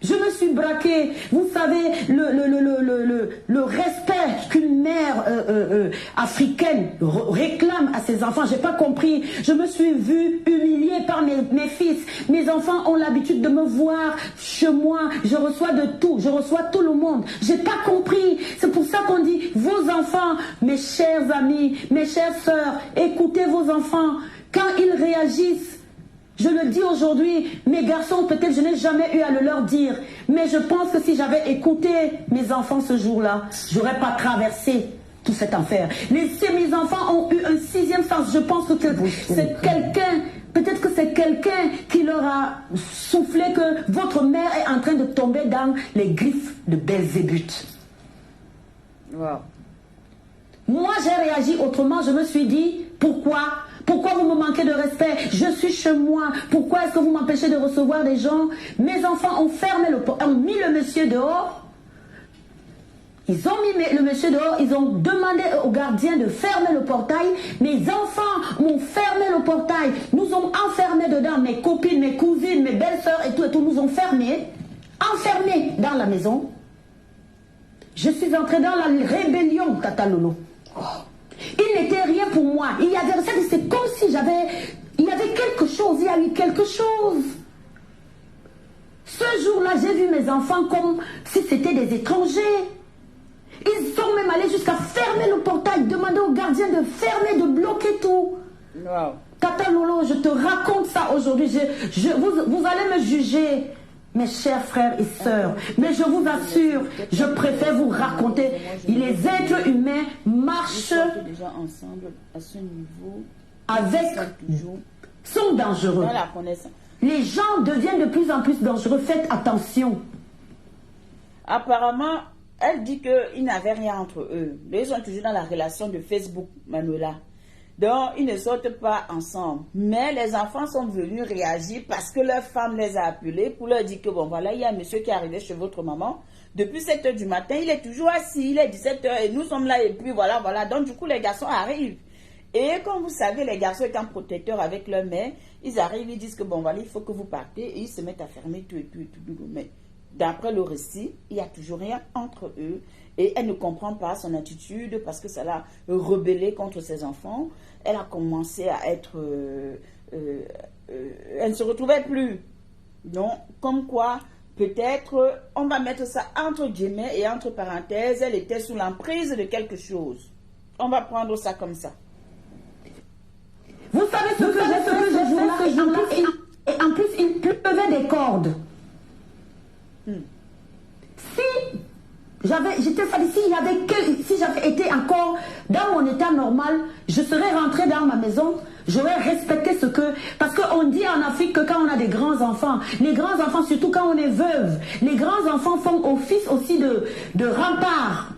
Je me suis braquée. Vous savez, le respect qu'une mère africaine réclame à ses enfants, j'ai pas compris. Je me suis vue humiliée par mes fils. Mes enfants ont l'habitude de me voir chez moi. Je reçois de tout. Je reçois tout le monde. J'ai pas compris. C'est pour ça qu'on dit, vos enfants, mes chers amis, mes chères sœurs, écoutez vos enfants. Quand ils réagissent, je le dis aujourd'hui, mes garçons, peut-être je n'ai jamais eu à le leur dire, mais je pense que si j'avais écouté mes enfants ce jour-là, je n'aurais pas traversé tout cet enfer. Mes enfants ont eu un 6e sens. Je pense que c'est quelqu'un, peut-être que c'est quelqu'un qui leur a soufflé que votre mère est en train de tomber dans les griffes de Belzébuth. Wow. Moi, j'ai réagi autrement. Je me suis dit, pourquoi Pourquoi vous me manquez de respect? Je suis chez moi. Pourquoi est-ce que vous m'empêchez de recevoir des gens? Mes enfants ont fermé ont mis le monsieur dehors. Ils ont mis le monsieur dehors, ils ont demandé au gardien de fermer le portail. Mes enfants m'ont fermé le portail, nous ont enfermés dedans. Mes copines, mes cousines, mes belles-sœurs et tout nous ont fermés, enfermés dans la maison. Je suis entrée dans la rébellion, Tata Lolo. Il n'était rien pour moi. C'est comme si il y avait quelque chose, il y a eu quelque chose. Ce jour-là, j'ai vu mes enfants comme si c'était des étrangers. Ils sont même allés jusqu'à fermer le portail, demander au gardien de fermer, de bloquer tout. Wow. Tata Lolo, je te raconte ça aujourd'hui. Vous allez me juger, mes chers frères et sœurs. Mais je vous assure, je préfère vous raconter. Les êtres humains marchent déjà ensemble à ce niveau, sont dangereux. Les gens deviennent de plus en plus dangereux. Faites attention. Apparemment, elle dit qu'ils n'avaient rien entre eux. Ils sont toujours dans la relation de Facebook, Manuela. Donc, ils ne sortent pas ensemble. Mais les enfants sont venus réagir parce que leur femme les a appelés pour leur dire que, bon, voilà, il y a un monsieur qui est arrivé chez votre maman. Depuis 7 h du matin, il est toujours assis. Il est 17 h et nous sommes là et puis voilà, voilà. Donc, du coup, les garçons arrivent. Et comme vous savez, les garçons étant protecteurs avec leur mère, ils arrivent, ils disent que, bon, voilà, il faut que vous partez. Et ils se mettent à fermer tout et tout et tout. Mais d'après le récit, il n'y a toujours rien entre eux. Et elle ne comprend pas son attitude parce que ça l'a rebellée contre ses enfants. Elle a commencé à être... elle ne se retrouvait plus. Donc, comme quoi, peut-être, on va mettre ça entre guillemets et entre parenthèses, elle était sous l'emprise de quelque chose. On va prendre ça comme ça. Vous savez ce que j'ai fait ce jour-là? Et en plus, il pleuvait des cordes. Si j'avais été encore dans mon état normal, je serais rentrée dans ma maison, j'aurais respecté ce que... Parce qu'on dit en Afrique que quand on a des grands-enfants, les grands-enfants, surtout quand on est veuve, les grands-enfants font office aussi de rempart,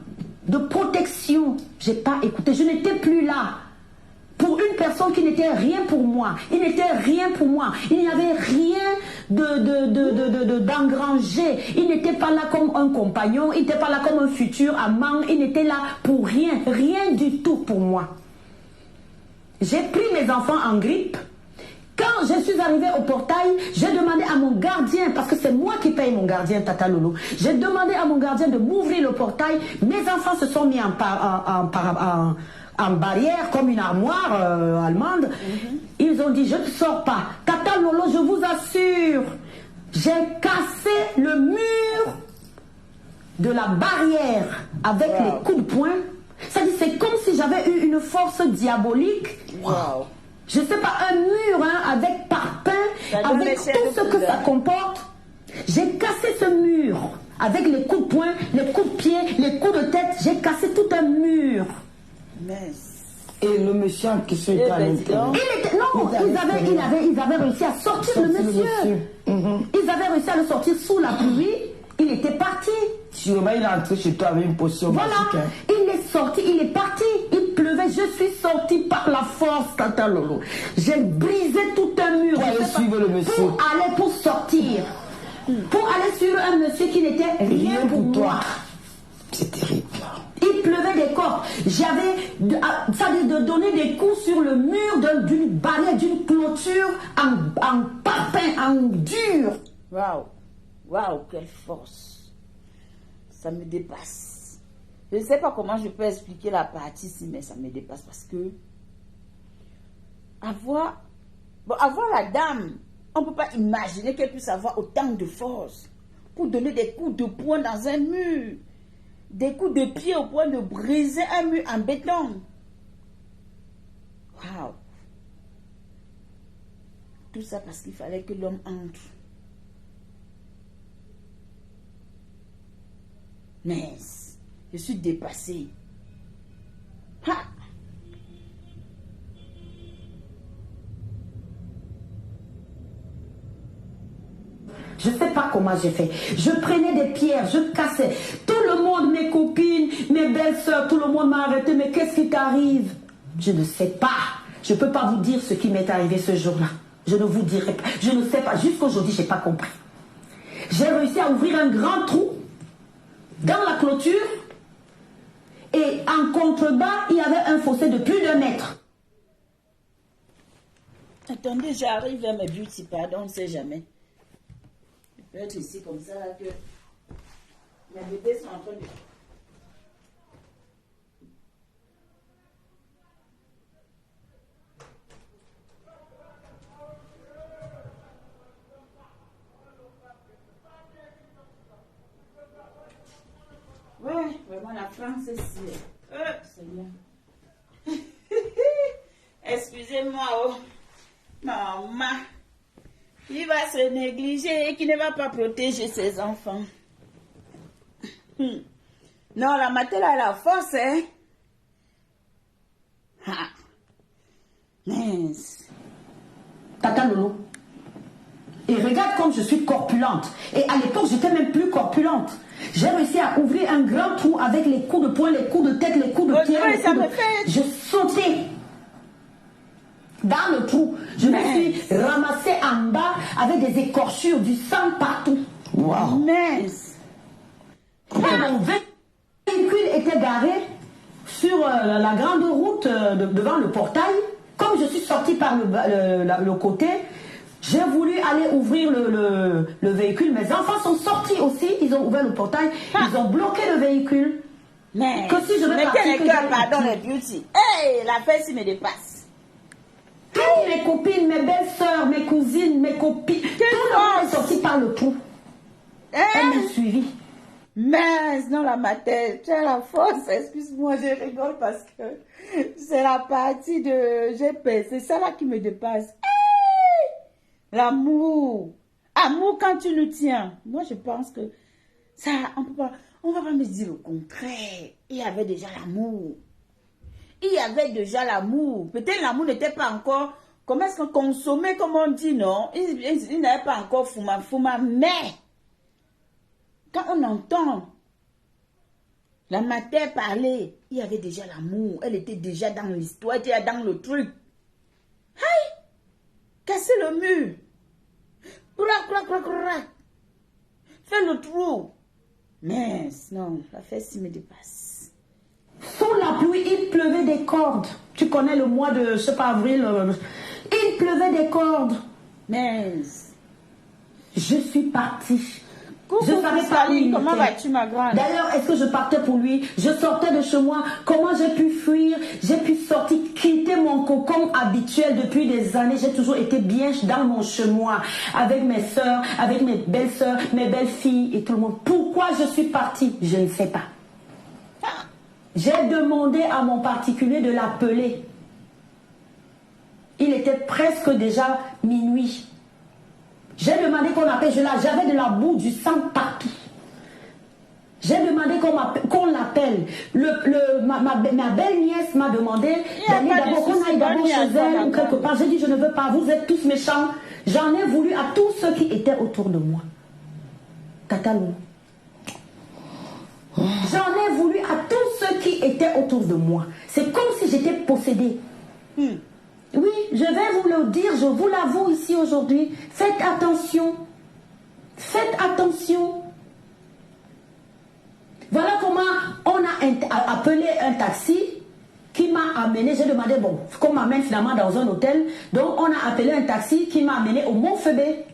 de protection. J'ai pas écouté, je n'étais plus là. Pour une personne qui n'était rien pour moi, il n'était rien pour moi, il n'y avait rien d'engrangé, il n'était pas là comme un compagnon, il n'était pas là comme un futur amant, il n'était là pour rien, rien du tout pour moi. J'ai pris mes enfants en grippe. Quand je suis arrivée au portail, j'ai demandé à mon gardien, parce que c'est moi qui paye mon gardien, Tata Lolo, j'ai demandé à mon gardien de m'ouvrir le portail. Mes enfants se sont mis en barrière, comme une armoire allemande. Ils ont dit, je ne sors pas. Tata Lolo, je vous assure, j'ai cassé le mur de la barrière avec les coups de poing. C'est comme si j'avais eu une force diabolique. Wow. Je ne sais pas, un mur avec parpaing, avec tout ce que ça comporte. J'ai cassé ce mur avec les coups de poing, les coups de pied, les coups de tête. J'ai cassé tout un mur. Et le monsieur en question était à l'intérieur. Ils avaient réussi à sortir le monsieur. Ils avaient réussi à le sortir sous la pluie. Il était parti. Sûrement, il est entré chez toi avec une potion magique. Voilà, il est sorti, il est parti. Il pleuvait, je suis sortie par la force, Tata Lolo. J'ai brisé tout un mur. Pour aller suivre le monsieur. Pour sortir. Pour aller suivre un monsieur qui n'était rien pour toi. C'est terrible. Il pleuvait des cordes. J'avais, ça dit de donner des coups sur le mur d'une barrière, d'une clôture en parpaing, en dur. Waouh, waouh, quelle force. Ça me dépasse. Je ne sais pas comment je peux expliquer la partie ici, mais ça me dépasse parce que avoir la dame, on ne peut pas imaginer qu'elle puisse avoir autant de force pour donner des coups de poing dans un mur. Des coups de pied au point de briser un mur en béton. Waouh. Tout ça parce qu'il fallait que l'homme entre. Mais je suis dépassée. Ha! Je ne sais pas comment j'ai fait. Je prenais des pierres, je cassais. Tout le monde, mes copines, mes belles-sœurs, tout le monde m'a arrêté. Mais qu'est-ce qui t'arrive? Je ne sais pas. Je ne peux pas vous dire ce qui m'est arrivé ce jour-là. Je ne vous dirai pas. Je ne sais pas. Jusqu'à aujourd'hui, je n'ai pas compris. J'ai réussi à ouvrir un grand trou dans la clôture et en contrebas, il y avait un fossé de plus d'1 mètre. Attendez, j'arrive à mes beauty, pardon, on ne sait jamais. Je peux être ici comme ça, là, que mes bébés sont en train de... Ouais, vraiment la France ici. C'est bien. Excusez-moi, oh. Maman. Il va se négliger et qui ne va pas protéger ses enfants. Non, la matinée a la force, hein. Ah. Mince. Tata Lolo. Et regarde comme je suis corpulente. Et à l'époque, j'étais même plus corpulente. J'ai réussi à ouvrir un grand trou avec les coups de poing, les coups de tête, les coups de pied. Je sautais dans le trou. Je me suis ramassée en bas avec des écorchures, du sang partout. Wow. Mince. Mon véhicule était garé sur la grande route devant le portail. Comme je suis sortie par le côté, j'ai voulu aller ouvrir le véhicule. Mes enfants sont sortis aussi. Ils ont ouvert le portail. Ils ont bloqué le véhicule. Mais que si je veux mettez les cœurs, pardon, les beauty. Hey, la fête me dépasse. Toutes mes copines, mes belles-sœurs, mes cousines, mes copines, tout le monde est sorti par le trou. Elle m'a suivi. Mais non, la matin, tu as la force. Excuse-moi, je rigole parce que c'est la partie de GP. C'est ça là qui me dépasse. Hey! L'amour. Amour quand tu le tiens. Moi, je pense que ça, on va pas me dire le contraire. Il y avait déjà l'amour. Il y avait déjà l'amour. Peut-être l'amour n'était pas encore, comment est-ce qu'on consommait, comme on dit, non? Il n'avait pas encore fouma, mais quand on entend la matière parler, il y avait déjà l'amour. Elle était déjà dans l'histoire, elle était dans le truc. Hey! Casser le mur. Fais le trou. Mais non, la fesse me dépasse. Sous la pluie, il pleuvait des cordes. Tu connais le mois de, je sais pas, avril. Il pleuvait des cordes. Mais je suis partie. Coucou, je savais pas comment vas-tu, ma grande? D'ailleurs, est-ce que je partais pour lui? Je sortais de chez moi. Comment j'ai pu fuir? J'ai pu sortir, quitter mon cocon habituel depuis des années. J'ai toujours été bien dans mon chemin avec mes soeurs, avec mes belles-sœurs, mes belles-filles et tout le monde. Pourquoi je suis partie? Je ne sais pas. J'ai demandé à mon particulier de l'appeler. Il était presque déjà minuit. J'ai demandé qu'on appelle, j'avais de la boue, du sang partout. J'ai demandé qu'on l'appelle. Ma belle-nièce m'a demandé d'aller d'abord, qu'on aille d'abord chez elle ou quelque part. J'ai dit, je ne veux pas, vous êtes tous méchants. J'en ai voulu à tous ceux qui étaient autour de moi. Catalou. J'en ai voulu à tous ceux qui étaient autour de moi. C'est comme si j'étais possédée. Oui, je vais vous le dire, je vous l'avoue ici aujourd'hui. Faites attention. Faites attention. Voilà comment on a appelé un taxi qui m'a amené. J'ai demandé, bon, qu'on m'amène finalement dans un hôtel. Donc on a appelé un taxi qui m'a amené au Mont-Fébé.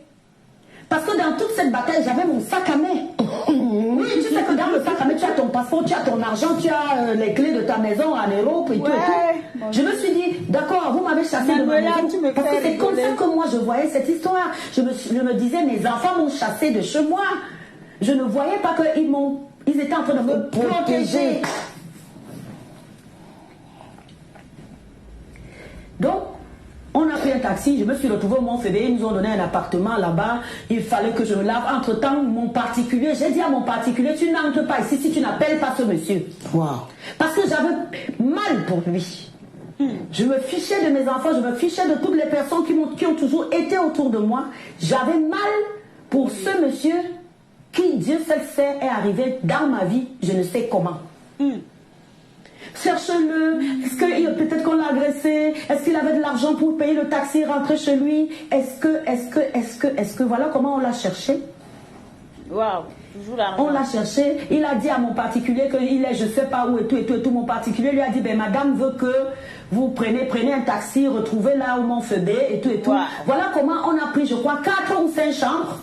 Parce que dans toute cette bataille, j'avais mon sac à main. Oui, tu sais que dans le sac à main, tu as ton passeport, tu as ton argent, tu as les clés de ta maison en Europe et tout. Et tout. Je me suis dit, d'accord, vous m'avez chassé de ma maison. Parce que c'est comme ça que moi je voyais cette histoire. Je me disais, mes enfants m'ont chassé de chez moi. Je ne voyais pas qu'ils étaient en train de me protéger. Donc, on a pris un taxi, je me suis retrouvée au Mont-Fébé, ils nous ont donné un appartement là-bas, il fallait que je me lave. Entre-temps, mon particulier, j'ai dit à mon particulier, tu n'entres pas ici si tu n'appelles pas ce monsieur. Wow. Parce que j'avais mal pour lui. Je me fichais de mes enfants, je me fichais de toutes les personnes qui ont toujours été autour de moi. J'avais mal pour ce monsieur qui, Dieu seul sait, est arrivé dans ma vie, je ne sais comment. cherche-le. Est-ce que peut-être qu'on l'a agressé? Est-ce qu'il avait de l'argent pour payer le taxi et rentrer chez lui? Est-ce que, voilà comment on l'a cherché? Waouh, toujours l'argent. On l'a cherché. Il a dit à mon particulier qu'il est, je sais pas où et tout. Mon particulier lui a dit, ben madame veut que vous prenez un taxi, retrouvez là où mon Fébé et tout. Wow. Voilà comment on a pris, je crois, 4 ou 5 chambres.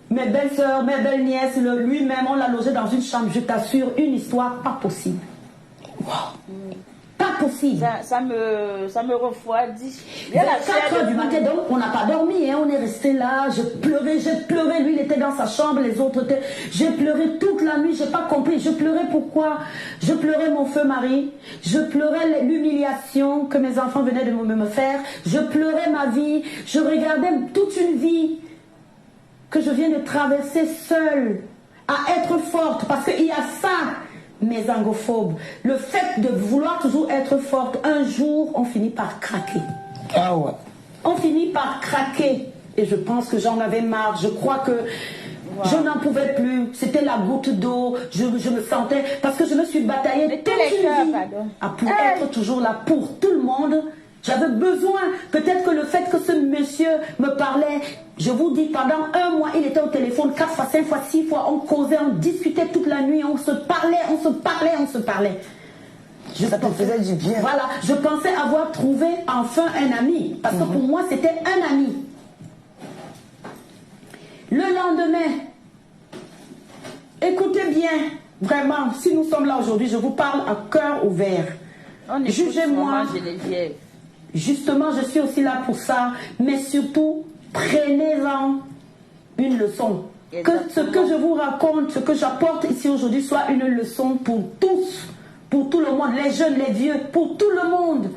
Mes belles-sœurs, mes belles-nièces, lui-même, on l'a logé dans une chambre, je t'assure, une histoire pas possible. Wow. Pas possible. Ça me refroidit. Vers 4 heures du matin, donc on n'a pas dormi, hein, on est resté là, j'ai pleuré, lui il était dans sa chambre, les autres étaient... J'ai pleuré toute la nuit, j'ai pas compris, je pleurais pourquoi? Je pleurais mon feu mari, je pleurais l'humiliation que mes enfants venaient de me faire, je pleurais ma vie, je regardais toute une vie que je viens de traverser seule, à être forte, parce qu'il y a ça, mes angophobes, le fait de vouloir toujours être forte, un jour, on finit par craquer. Ah ouais. On finit par craquer, et je pense que j'en avais marre, je crois que je n'en pouvais plus, c'était la goutte d'eau, je me sentais, parce que je me suis bataillée toute une vie pour être toujours là pour tout le monde. J'avais besoin, peut-être que le fait que ce monsieur me parlait, je vous dis, pendant 1 mois, il était au téléphone 4 fois, 5 fois, 6 fois, on causait, on discutait toute la nuit, on se parlait. Ça te faisait du bien. Voilà, je pensais avoir trouvé enfin un ami, parce que pour moi, c'était un ami. Le lendemain, écoutez bien, vraiment, si nous sommes là aujourd'hui, je vous parle à cœur ouvert. Jugez-moi. Justement, je suis aussi là pour ça, mais surtout, prenez-en une leçon. Que ce que je vous raconte, ce que j'apporte ici aujourd'hui soit une leçon pour tous, pour tout le monde, les jeunes, les vieux, pour tout le monde.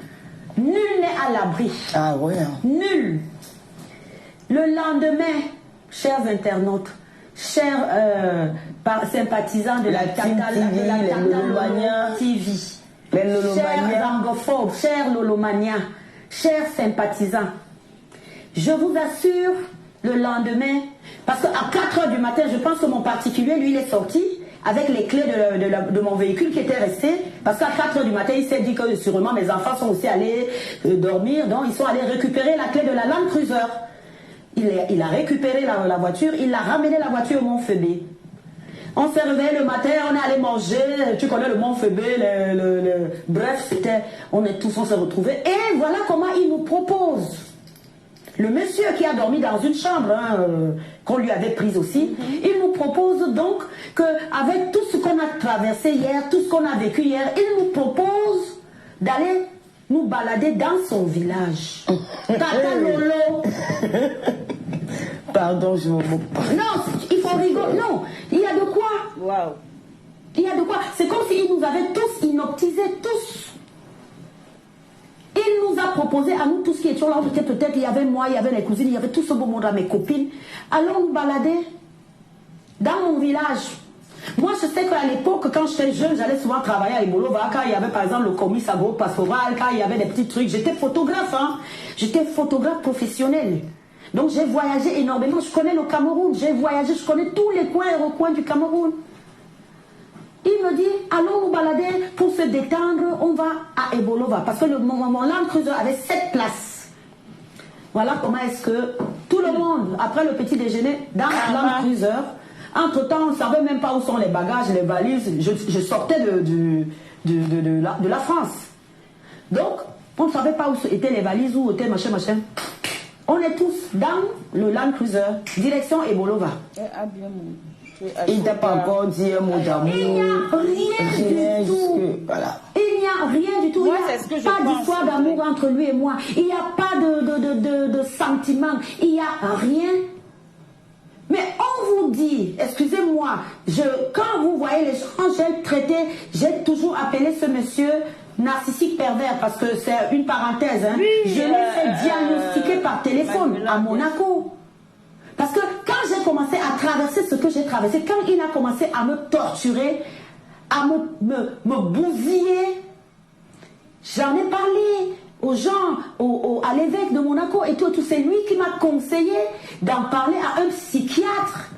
Nul n'est à l'abri. Ah ouais. Nul. Le lendemain, chers internautes, chers sympathisants de la TV, chers angophobes, chers lolomaniens, chers sympathisants, je vous assure, le lendemain, parce qu'à 4 heures du matin, je pense que mon particulier, lui, il est sorti avec les clés de mon véhicule qui était resté, parce qu'à 4 heures du matin, il s'est dit que sûrement mes enfants sont aussi allés dormir, donc ils sont allés récupérer la clé de la Land Cruiser. Il a récupéré la voiture, il a ramené la voiture au Mont-Fébé. On s'est réveillé le matin, on est allé manger, tu connais le Mont-Fébé, bref, on s'est retrouvés. Et voilà comment il nous propose. Le monsieur qui a dormi dans une chambre, qu'on lui avait prise aussi, il nous propose donc qu'avec tout ce qu'on a traversé hier, tout ce qu'on a vécu hier, il nous propose d'aller nous balader dans son village. Tata Lolo. Pardon, je me moque pas. Non, il faut rigoler. Non, il y a de quoi. Waouh. Il y a de quoi. C'est comme s'il nous avait tous inoptisés, tous. Il nous a proposé à nous tous qui étions là, peut-être il y avait moi, il y avait les cousines, il y avait tout ce beau monde à mes copines. Allons nous balader dans mon village. Moi, je sais qu'à l'époque, quand j'étais jeune, j'allais souvent travailler à Ebolova, quand il y avait par exemple le commis agro-pastoral, quand il y avait des petits trucs. J'étais photographe, hein. J'étais photographe professionnel. Donc j'ai voyagé énormément, je connais le Cameroun, j'ai voyagé, je connais tous les coins et recoins du Cameroun. Il me dit, allons nous balader pour se détendre, on va à Ebolova, parce que mon Land Cruiser avait 7 places. Voilà comment est-ce que tout le monde, après le petit déjeuner, dans le Land Cruiser, entre-temps, on ne savait même pas où sont les bagages, les valises, je sortais de la France. Donc, on ne savait pas où étaient les valises, où étaient machin. On est tous dans le Land Cruiser, direction Ebolova. Il t'a pas encore dit un mot d'amour. Il n'y a rien du tout. Voilà. Il n'y a rien du tout. Moi, Il n'y a pas d'histoire d'amour entre lui et moi. Il n'y a pas de sentiment. Il n'y a rien. Mais on vous dit, excusez-moi, quand vous voyez les gens, j'ai toujours appelé ce monsieur narcissique pervers, parce que c'est une parenthèse. Hein. Oui, je l'ai fait diagnostiquer par téléphone à Monaco. Parce que quand j'ai commencé à traverser ce que j'ai traversé, quand il a commencé à me torturer, à me bousiller, j'en ai parlé aux gens, à l'évêque de Monaco et tout. C'est lui qui m'a conseillé d'en parler à un psychiatre.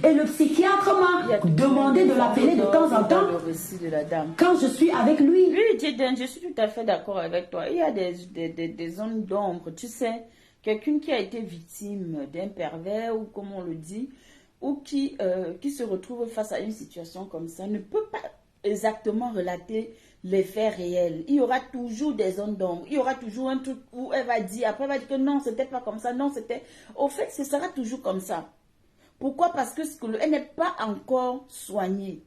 Et le psychiatre m'a demandé de l'appeler de temps en temps le récit de la dame. quand je suis avec lui. Oui, Jaden, je suis tout à fait d'accord avec toi. Il y a des zones d'ombre. Tu sais, quelqu'un qui a été victime d'un pervers ou comme on le dit, ou qui se retrouve face à une situation comme ça, ne peut pas exactement relater les faits réels. Il y aura toujours des zones d'ombre. Il y aura toujours un truc où elle va dire, après elle va dire que non, c'était pas comme ça, non, c'était... Au fait, ce sera toujours comme ça. Pourquoi? Parce que elle n'est pas encore soignée.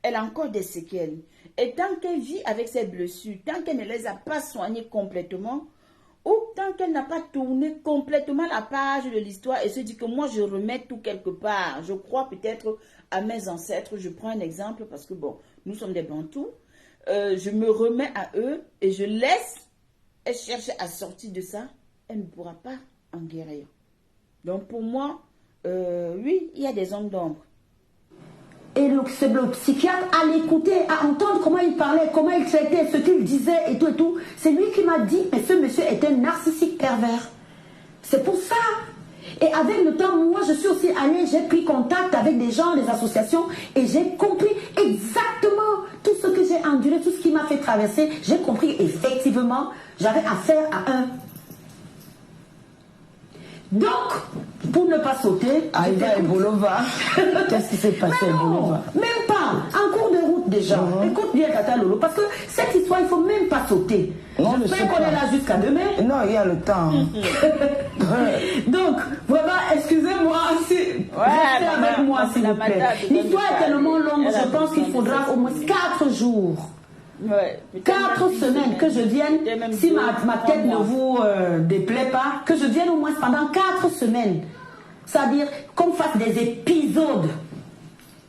Elle a encore des séquelles. Et tant qu'elle vit avec ses blessures, tant qu'elle ne les a pas soignées complètement, ou tant qu'elle n'a pas tourné complètement la page de l'histoire et se dit que moi je remets tout quelque part, je crois peut-être à mes ancêtres, je prends un exemple parce que bon, nous sommes des Bantous, je me remets à eux et je laisse elle chercher à sortir de ça, elle ne pourra pas en guérir. Donc pour moi, oui, il y a des zones d'ombre. Et le psychiatre, à l'écouter, à entendre comment il parlait, comment il traitait, ce qu'il disait et tout, c'est lui qui m'a dit, mais ce monsieur est un narcissique pervers. C'est pour ça. Et avec le temps, moi, je suis aussi allée, j'ai pris contact avec des gens, des associations, et j'ai compris exactement tout ce que j'ai enduré, tout ce qui m'a fait traverser. J'ai compris, effectivement, j'avais affaire à un. Donc, pour ne pas sauter... Aïda et Bolova. Qu'est-ce qui s'est passé à Bolova? Même pas. En cours de route déjà. Écoute bien, Tata Lolo. Parce que cette histoire, il ne faut même pas sauter. Non, je sais qu'on est là jusqu'à demain. Non, il y a le temps. Donc, vraiment, excusez-moi. Restez avec moi, s'il vous plaît. L'histoire est tellement longue, je pense qu'il faudra au moins 4 jours. Ouais, 4 semaines que je vienne, si ma tête ne vous déplaît pas, que je vienne au moins pendant 4 semaines. C'est-à-dire qu'on fasse des épisodes.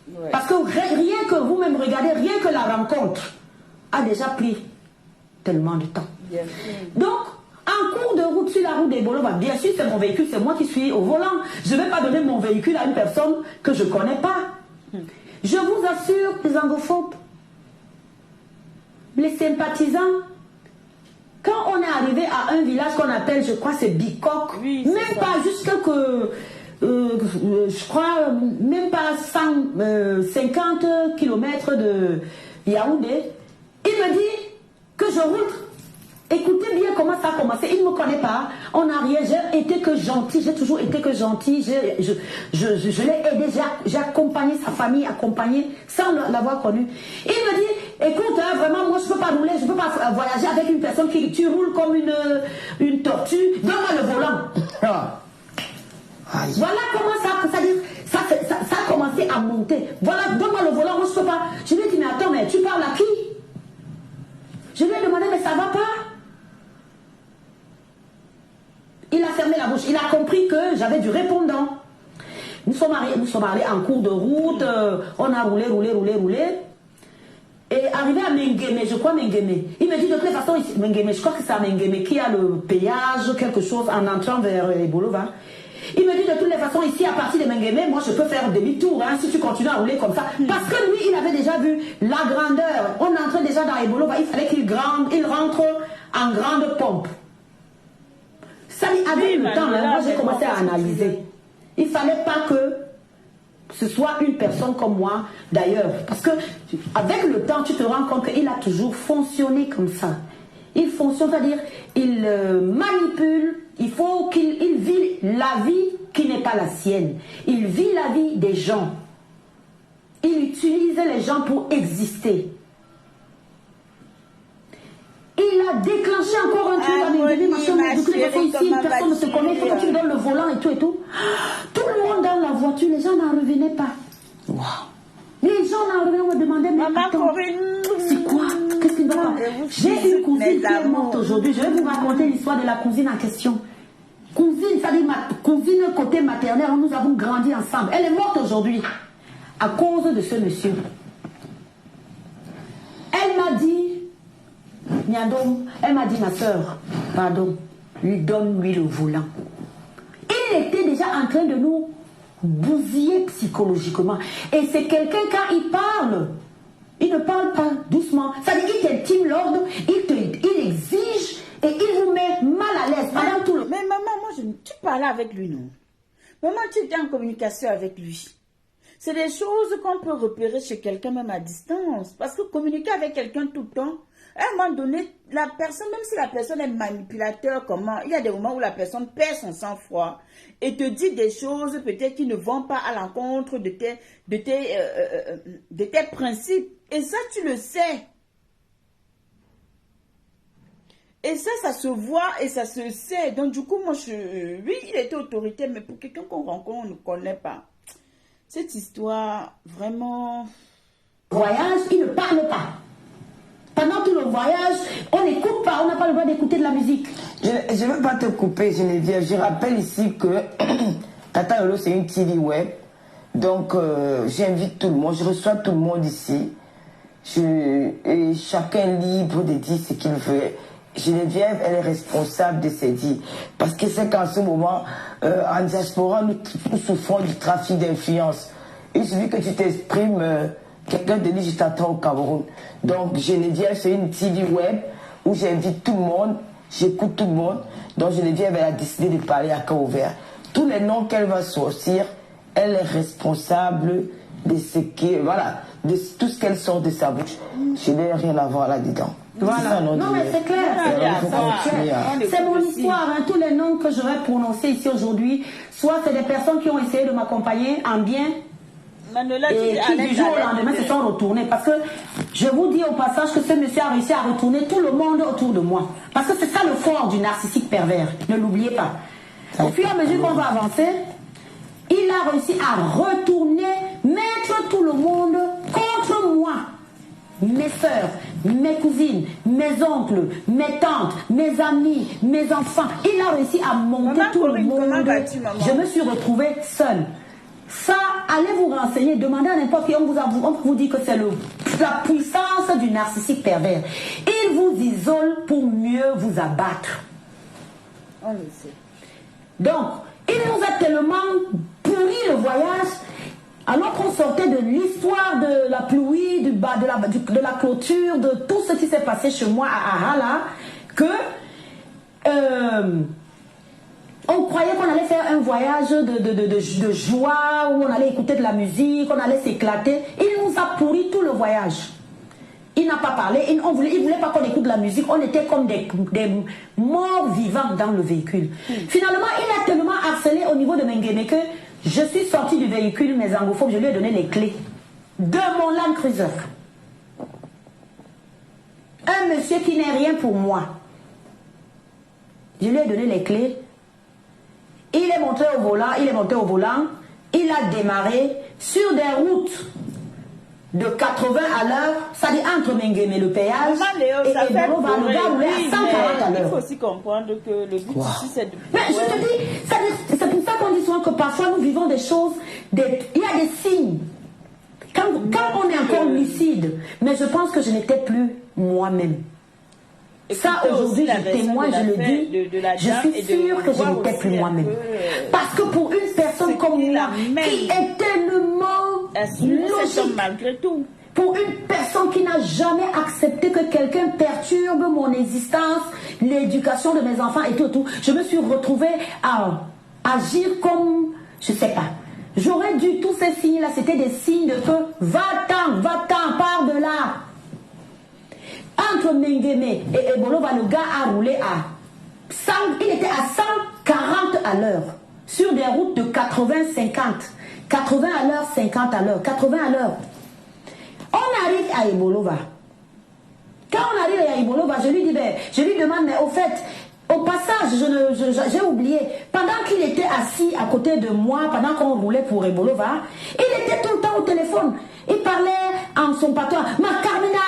Ouais. Parce que rien que vous-même regardez, rien que la rencontre a déjà pris tellement de temps. Donc, en cours de route, sur la route des Bolova, bien sûr, c'est mon véhicule, c'est moi qui suis au volant. Je ne vais pas donner mon véhicule à une personne que je ne connais pas. Je vous assure, les anglophobes, les sympathisants, quand on est arrivé à un village qu'on appelle, je crois, c'est Bikok, oui, même pas juste quelques, je crois, même pas 150 km de Yaoundé, il me dit que je roule. Écoutez bien comment ça a commencé. Il ne me connaît pas. On n'a rien. J'ai été que gentil. J'ai toujours été que gentil. Je l'ai aidé. J'ai accompagné sa famille, accompagné sans l'avoir connu. Il me dit, écoute, hein, vraiment, moi, je ne peux pas rouler. Je ne peux pas voyager avec une personne qui tu roules comme une tortue. Donne-moi le volant. Voilà comment ça a commencé à monter. Voilà, donne-moi le volant. Moi, je ne peux pas. Je lui ai dit, mais attends, mais tu parles à qui? Je lui ai demandé, mais ça ne va pas? Il a fermé la bouche. Il a compris que j'avais du répondant. Nous sommes allés en cours de route. On a roulé. Et arrivé à Mengueme, je crois Mengueme. Il me dit de toute façon, Mengueme, je crois que c'est à Mengueme qui a le péage, quelque chose, en entrant vers Bolova. Il me dit de toutes les façons, ici, à partir de Mengueme, moi, je peux faire demi-tour, hein, si tu continues à rouler comme ça. Parce que lui, il avait déjà vu la grandeur. On entrait déjà dans Ebolova, il fallait qu'il rentre en grande pompe. Ça, avec le temps, moi, j'ai commencé à analyser. Il ne fallait pas que ce soit une personne comme moi, d'ailleurs. Parce que, avec le temps, tu te rends compte qu'il a toujours fonctionné comme ça. Il fonctionne, c'est-à-dire, il manipule. Il faut qu'il vit la vie qui n'est pas la sienne. Il vit la vie des gens. Il utilise les gens pour exister. Il a déclenché encore un truc avec des machins. De toute façon, ici, personne ne se connaît. Il faut que tu donnes le volant et tout et tout. Tout le monde dans la voiture, les gens n'en revenaient pas. Wow. Les gens n'en revenaient pas, me demandaient, mais attends, c'est quoi? Qu'est-ce qu'il va pas? J'ai une cousine qui est morte aujourd'hui. Je vais vous raconter l'histoire de la cousine en question. Cousine, ça dit ma cousine côté maternel, nous avons grandi ensemble. Elle est morte aujourd'hui à cause de ce monsieur. Elle m'a dit, Niadom, elle m'a dit, ma soeur, pardon, donne-lui le volant. Il était déjà en train de nous bousiller psychologiquement. Et c'est quelqu'un, quand il parle, il ne parle pas doucement. Ça veut dire qu'il t'intime l'ordre, il exige et il vous met mal à l'aise. Mais maman, tu parlais avec lui, non? Maman, tu étais en communication avec lui. C'est des choses qu'on peut repérer chez quelqu'un même à distance. Parce que communiquer avec quelqu'un tout le temps, à un moment donné, la personne, même si la personne est manipulateur, comment, il y a des moments où la personne perd son sang-froid et te dit des choses peut-être qui ne vont pas à l'encontre de tes principes. Et ça, tu le sais. Et ça se voit et ça se sait. Donc, du coup, moi, oui, il était autoritaire, mais pour quelqu'un qu'on rencontre, on ne connaît pas. Cette histoire, vraiment... Voyage, il ne parle pas. Pendant tout le voyage, on n'écoute pas, on n'a pas le droit d'écouter de la musique. Je ne veux pas te couper, Geneviève. Je rappelle ici que Tata Lolo, c'est une TV web. Donc, j'invite tout le monde, je reçois tout le monde ici. Et chacun est libre de dire ce qu'il veut. Geneviève, elle est responsable de ses dits. Parce que c'est qu'en ce moment, en diaspora, nous souffrons du trafic d'influence. Il suffit que tu t'exprimes, quelqu'un te dit je t'attends au Cameroun. Donc Geneviève, c'est une TV web où j'invite tout le monde, j'écoute tout le monde. Donc Geneviève, elle a décidé de parler à cœur ouvert. Tous les noms qu'elle va sortir, elle est responsable de ce qui, voilà, de tout ce qu'elle sort de sa bouche. Je n'ai rien à voir là-dedans. Voilà. Non, mais c'est clair. C'est mon histoire. Hein. Tous les noms que je vais prononcer ici aujourd'hui, soit c'est des personnes qui ont essayé de m'accompagner en bien et qui du jour au lendemain se sont retournés. Parce que je vous dis au passage que ce monsieur a réussi à retourner tout le monde autour de moi. Parce que c'est ça le fort du narcissique pervers. Ne l'oubliez pas. Au fur et à mesure qu'on va avancer, il a réussi à retourner, mettre tout le monde contre moi. Mes soeurs, mes cousines, mes oncles, mes tantes, mes amis, mes enfants. Il a réussi à monter tout le monde. Je me suis retrouvée seule. Ça, allez vous renseigner, demandez à n'importe qui, on vous dit que c'est la puissance du narcissique pervers. Il vous isole pour mieux vous abattre. On le sait. Donc, il nous a tellement pourri le voyage. Alors qu'on sortait de l'histoire de la pluie, de la clôture, de tout ce qui s'est passé chez moi à Arala, que on croyait qu'on allait faire un voyage de joie, où on allait écouter de la musique, on allait s'éclater. Il nous a pourri tout le voyage. Il n'a pas parlé, il voulait pas qu'on écoute de la musique, on était comme des morts vivants dans le véhicule. Finalement, il a tellement harcelé au niveau de Mengueme que je suis sortie du véhicule, mes angophobes, je lui ai donné les clés de mon Land Cruiser. Un monsieur qui n'est rien pour moi. Je lui ai donné les clés. Il est monté au volant, il a démarré sur des routes de 80 à l'heure, ça dit entre Mengueme et le péage, Léo, et Ebolo va le gars rouler à 140 à l'heure. Il faut aussi comprendre que le but ici, c'est de... Mais je te dis, c'est pour ça qu'on dit souvent que parfois nous vivons des choses, il y a des signes. Quand on est encore lucide, mais je pense que je n'étais plus moi-même. Ça, aujourd'hui, je témoigne, je le dis, je suis sûre que je n'étais plus moi-même. Parce que pour une personne comme moi, qui est tellement logique, malgré tout, pour une personne qui n'a jamais accepté que quelqu'un perturbe mon existence, l'éducation de mes enfants et tout, je me suis retrouvée à agir comme, je ne sais pas. J'aurais dû, tous ces signes-là, c'était des signes de que va-t'en, pars de là. Entre Mengueme et Ebolo, le gars a roulé il était à 140 à l'heure, sur des routes de 80-50. 80 à l'heure, 50 à l'heure, 80 à l'heure. On arrive à Ebolova. Quand on arrive à Ebolova, je lui demande, mais au fait, au passage, j'ai oublié, pendant qu'il était assis à côté de moi, pendant qu'on roulait pour Ebolova, il était tout le temps au téléphone. Il parlait en son patois, ma Carmina,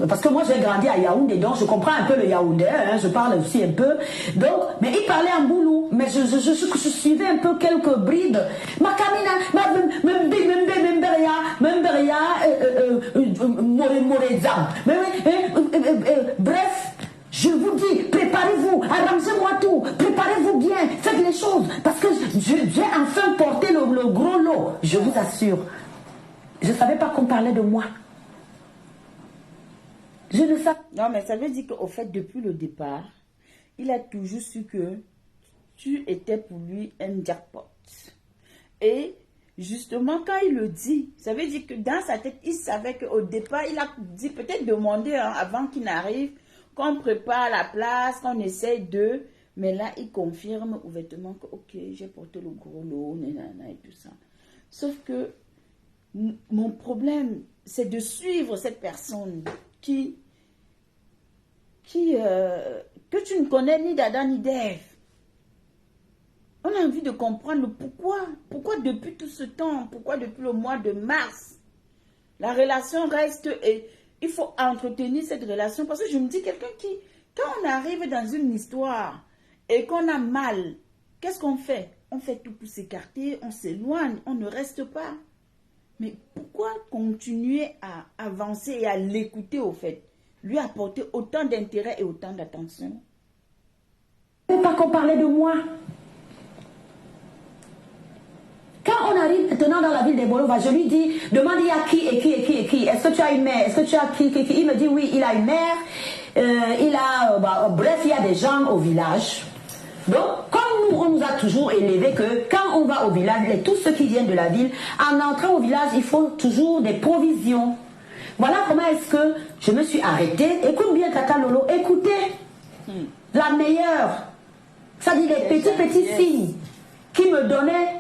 parce que moi j'ai grandi à Yaoundé, donc je comprends un peu le Yaoundé, hein, je parle aussi un peu. Donc, mais il parlait en boulou, mais je suivais un peu quelques brides. Ma Carmina, bref. Je vous dis, préparez-vous, arrangez-moi tout, préparez-vous bien, faites les choses, parce que j'ai enfin porté le gros lot, je vous assure. Je ne savais pas qu'on parlait de moi. Je ne savais. Non, mais ça veut dire qu'au fait, depuis le départ, il a toujours su que tu étais pour lui un jackpot. Et justement, quand il le dit, ça veut dire que dans sa tête, il savait qu'au départ, il a dit, peut-être demandé avant qu'il n'arrive, qu'on prépare la place, qu'on essaye de... Mais là, il confirme ouvertement que, ok, j'ai porté le gros lot, nanana et tout ça. Sauf que mon problème, c'est de suivre cette personne que tu ne connais ni d'Adam ni d'Ève. On a envie de comprendre le pourquoi. Pourquoi depuis tout ce temps, pourquoi depuis le mois de mars, la relation reste et il faut entretenir cette relation. Parce que je me dis, quelqu'un qui, quand on arrive dans une histoire et qu'on a mal, qu'est-ce qu'on fait? On fait tout pour s'écarter, on s'éloigne, on ne reste pas. Mais pourquoi continuer à avancer et à l'écouter au fait? Lui apporter autant d'intérêt et autant d'attention. Pas qu'on parlait de moi. Quand on arrive maintenant dans la ville de Bolova, je lui dis, demande il y a qui et qui et qui et qui. Est-ce que tu as une mère? Est-ce que tu as qui? Il me dit oui, il a une mère. Bref, il y a des gens au village. Donc, comme nous, on nous a toujours élevés que quand on va au village, tous ceux qui viennent de la ville, en entrant au village, il faut toujours des provisions. Voilà comment est-ce que je me suis arrêtée. Écoute bien, Tata Lolo, écoutez. La meilleure. Ça dit les petits signes qui me donnaient,